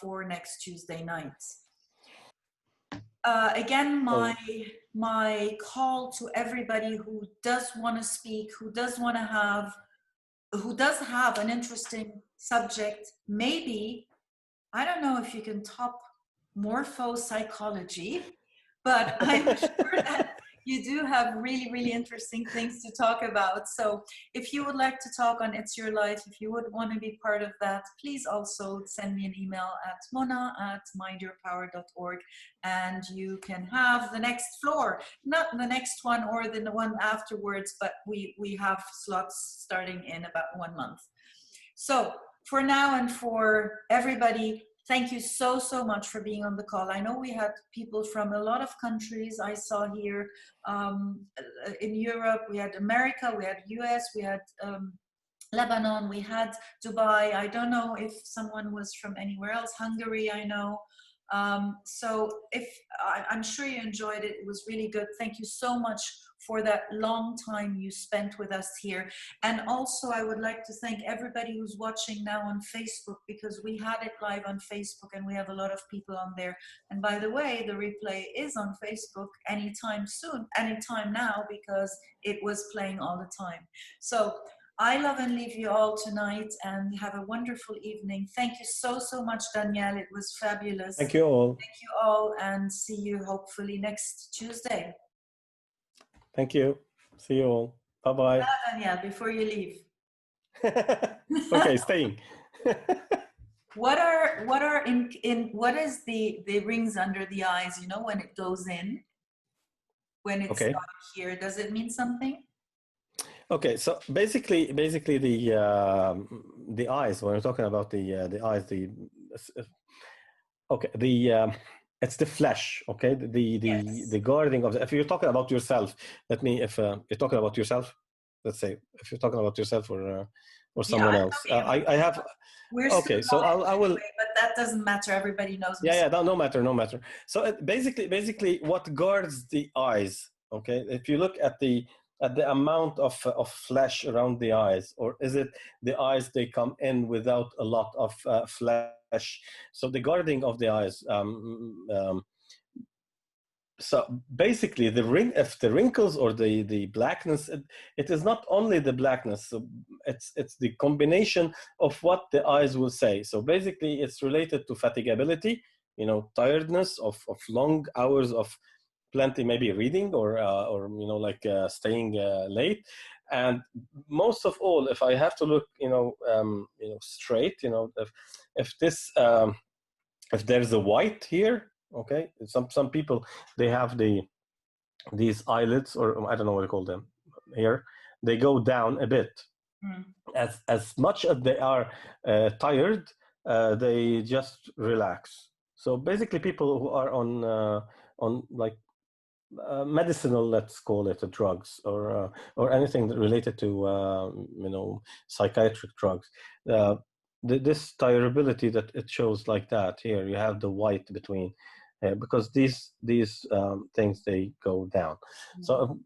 for next Tuesday nights. Again, my call to everybody who does want to speak, who does have an interesting subject, maybe, I don't know if you can top morphopsychology, but I'm sure that you do have really, really interesting things to talk about. So if you would like to talk on It's Your Life, if you would want to be part of that, please also send me an email at mona@mindyourpower.org, and you can have the next floor, not the next one or the one afterwards, but we have slots starting in about 1 month. So for now and for everybody, thank you so much for being on the call. I know we had people from a lot of countries. I saw here in Europe, we had America, we had US, we had Lebanon, we had Dubai. I don't know if someone was from anywhere else. Hungary, I know. So I'm sure you enjoyed it. It was really good. Thank you so much for that long time you spent with us here. And also I would like to thank everybody who's watching now on Facebook, because we had it live on Facebook and we have a lot of people on there. And by the way, the replay is on Facebook anytime soon, anytime now, because it was playing all the time. So I love and leave you all tonight, and have a wonderful evening. Thank you so much, Daniel. It was fabulous. Thank you all. Thank you all, and see you hopefully next Tuesday. Thank you. See you all. Bye-bye. Daniel, before you leave. Okay, staying. What is the rings under the eyes, when it goes in? When it's okay. not here, does it mean something? Okay, so basically the eyes, when we're talking about the eyes, it's the flesh, okay? Yes. The guarding of if you're talking about yourself, if you're talking about yourself, let's say if you're talking about yourself or someone else, I have. We're okay, so I will. But that doesn't matter. Everybody knows. Yeah, no matter. So basically, what guards the eyes? Okay, if you look at the at the amount of flesh around the eyes, or is it the eyes, they come in without a lot of flesh? So the guarding of the eyes. So basically, if the wrinkles or the blackness, it is not only the blackness. So it's the combination of what the eyes will say. So basically, it's related to fatigability, you know, tiredness of long hours of plenty, maybe reading or you know, like staying late. And most of all, if I have to look, you know, straight, you know, if this if there's a white here, okay, some people, they have these eyelids, or I don't know what to call them here, they go down a bit. As much as they are tired, they just relax. So basically, people who are on like medicinal, let's call it, drugs, or anything related to you know, psychiatric drugs, this tireability that it shows like that here, you have the white between, because these things, they go down. So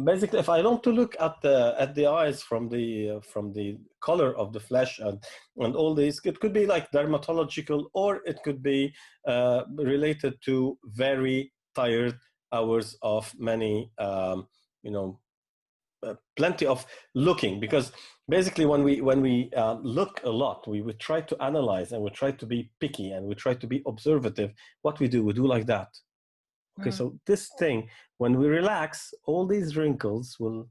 basically, if I want to look at the eyes from the color of the flesh and all these, it could be like dermatological, or it could be related to very tired hours of many you know, plenty of looking. Because basically, when we look a lot, we try to analyze, and we try to be picky, and we try to be observative. What we do like that. Okay, so this thing, when we relax, all these wrinkles will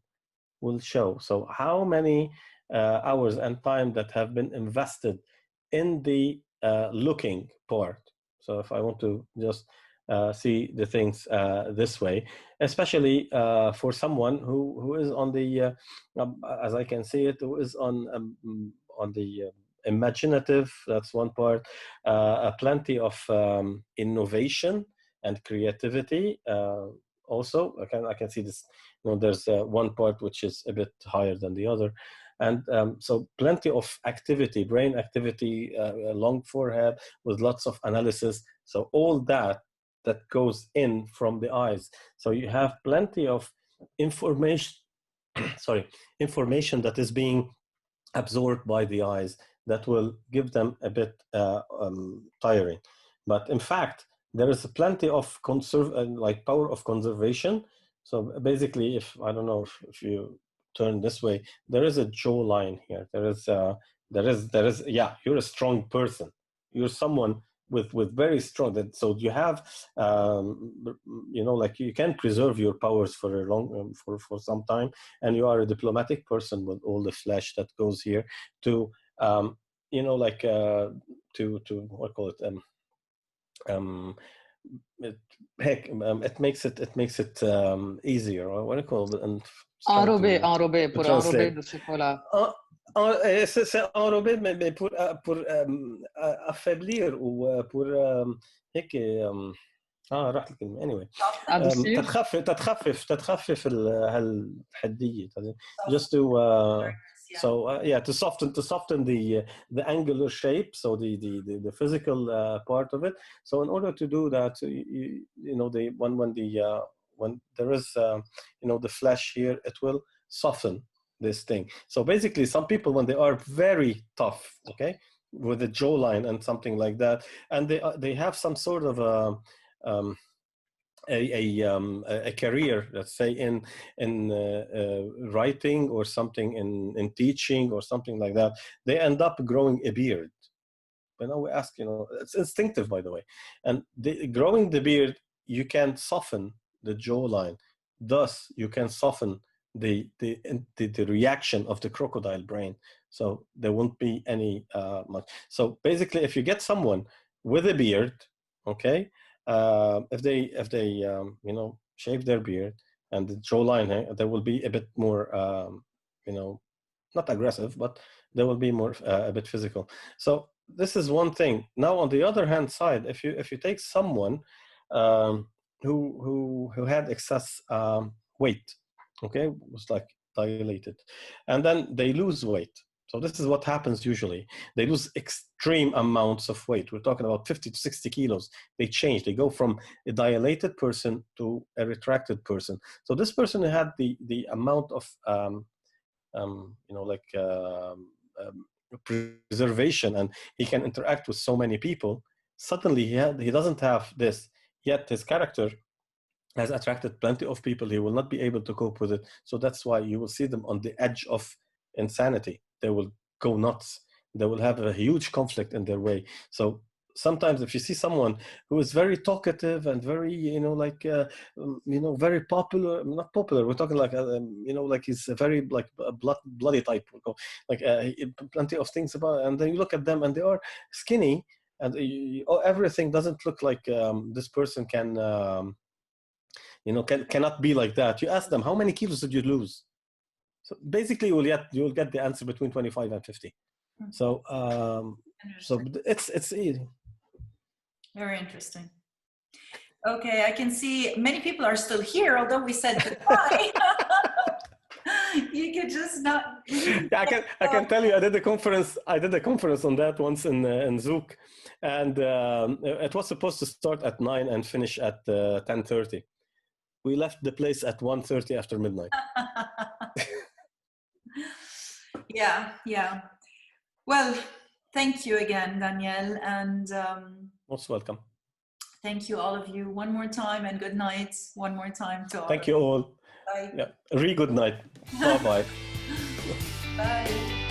show. So how many hours and time that have been invested in the looking part. So if I want to just see the things this way, especially for someone who is on the, as I can see it, who is on the imaginative, that's one part, plenty of innovation and creativity. Also, I can see this. You know, there's one part which is a bit higher than the other, and so plenty of activity, brain activity, a long forehead with lots of analysis. So all that goes in from the eyes. So you have plenty of information. Sorry, information that is being absorbed by the eyes that will give them a bit tiring. But in fact, there is plenty of like power of conservation. So basically, if I don't know if you turn this way, there is a jawline here. There is yeah, you're a strong person. You're someone with very strong. So you have you know, like you can preserve your powers for a long for some time, and you are a diplomatic person with all the flesh that goes here to you know, like to what call it it makes it easier, or what do you call it, and Enrobé, pour enrober translate. le chocolat. C'est enrobé, mais pour affaiblir, ou pour هيك راحت الكلمة. Anyway, Adoucir. تتخفف هالحدية, just to so yeah, to soften the angular shape, so the physical part of it. So in order to do that, you know, when there is you know, the flesh here, it will soften this thing. So basically, some people, when they are very tough, okay, with a jawline and something like that, and they have some sort of a career, let's say in writing, or something in teaching, or something like that, they end up growing a beard. But now we ask, you know, it's instinctive, by the way, and growing the beard, you can soften the jawline, thus you can soften the reaction of the crocodile brain, so there won't be any much. So basically, if you get someone with a beard, okay, if they you know, shave their beard and the jawline, there will be a bit more you know, not aggressive, but there will be more a bit physical. So this is one thing. Now, on the other hand side, if you take someone who had excess weight, okay, was like dilated, and then they lose weight, So this is what happens usually. They lose extreme amounts of weight. We're talking about 50 to 60 kilos. They change. They go from a dilated person to a retracted person. So this person who had the amount of, preservation, and he can interact with so many people, suddenly he doesn't have this, yet his character has attracted plenty of people. He will not be able to cope with it. So that's why you will see them on the edge of insanity. They will go nuts. They will have a huge conflict in their way. So sometimes if you see someone who is very talkative and very, very popular, not popular, we're talking like, like he's a very like bloody type, like plenty of things about, and then you look at them and they are skinny, and everything doesn't look like this person can, cannot be like that. You ask them, how many kilos did you lose? So basically you'll get the answer between 25 and 50. So so it's easy. Very interesting. Okay, I can see many people are still here, although we said goodbye. You could just not. Yeah, I can tell you, I did a conference on that once in Zook, and it was supposed to start at 9 and finish at 10:30. We left the place at 1:30 after midnight. Yeah. Well, thank you again, Daniel, and most welcome. thank you all of you one more time, and good night one more time to all. Thank you all. Bye. Yeah, good night. Bye-bye. Bye.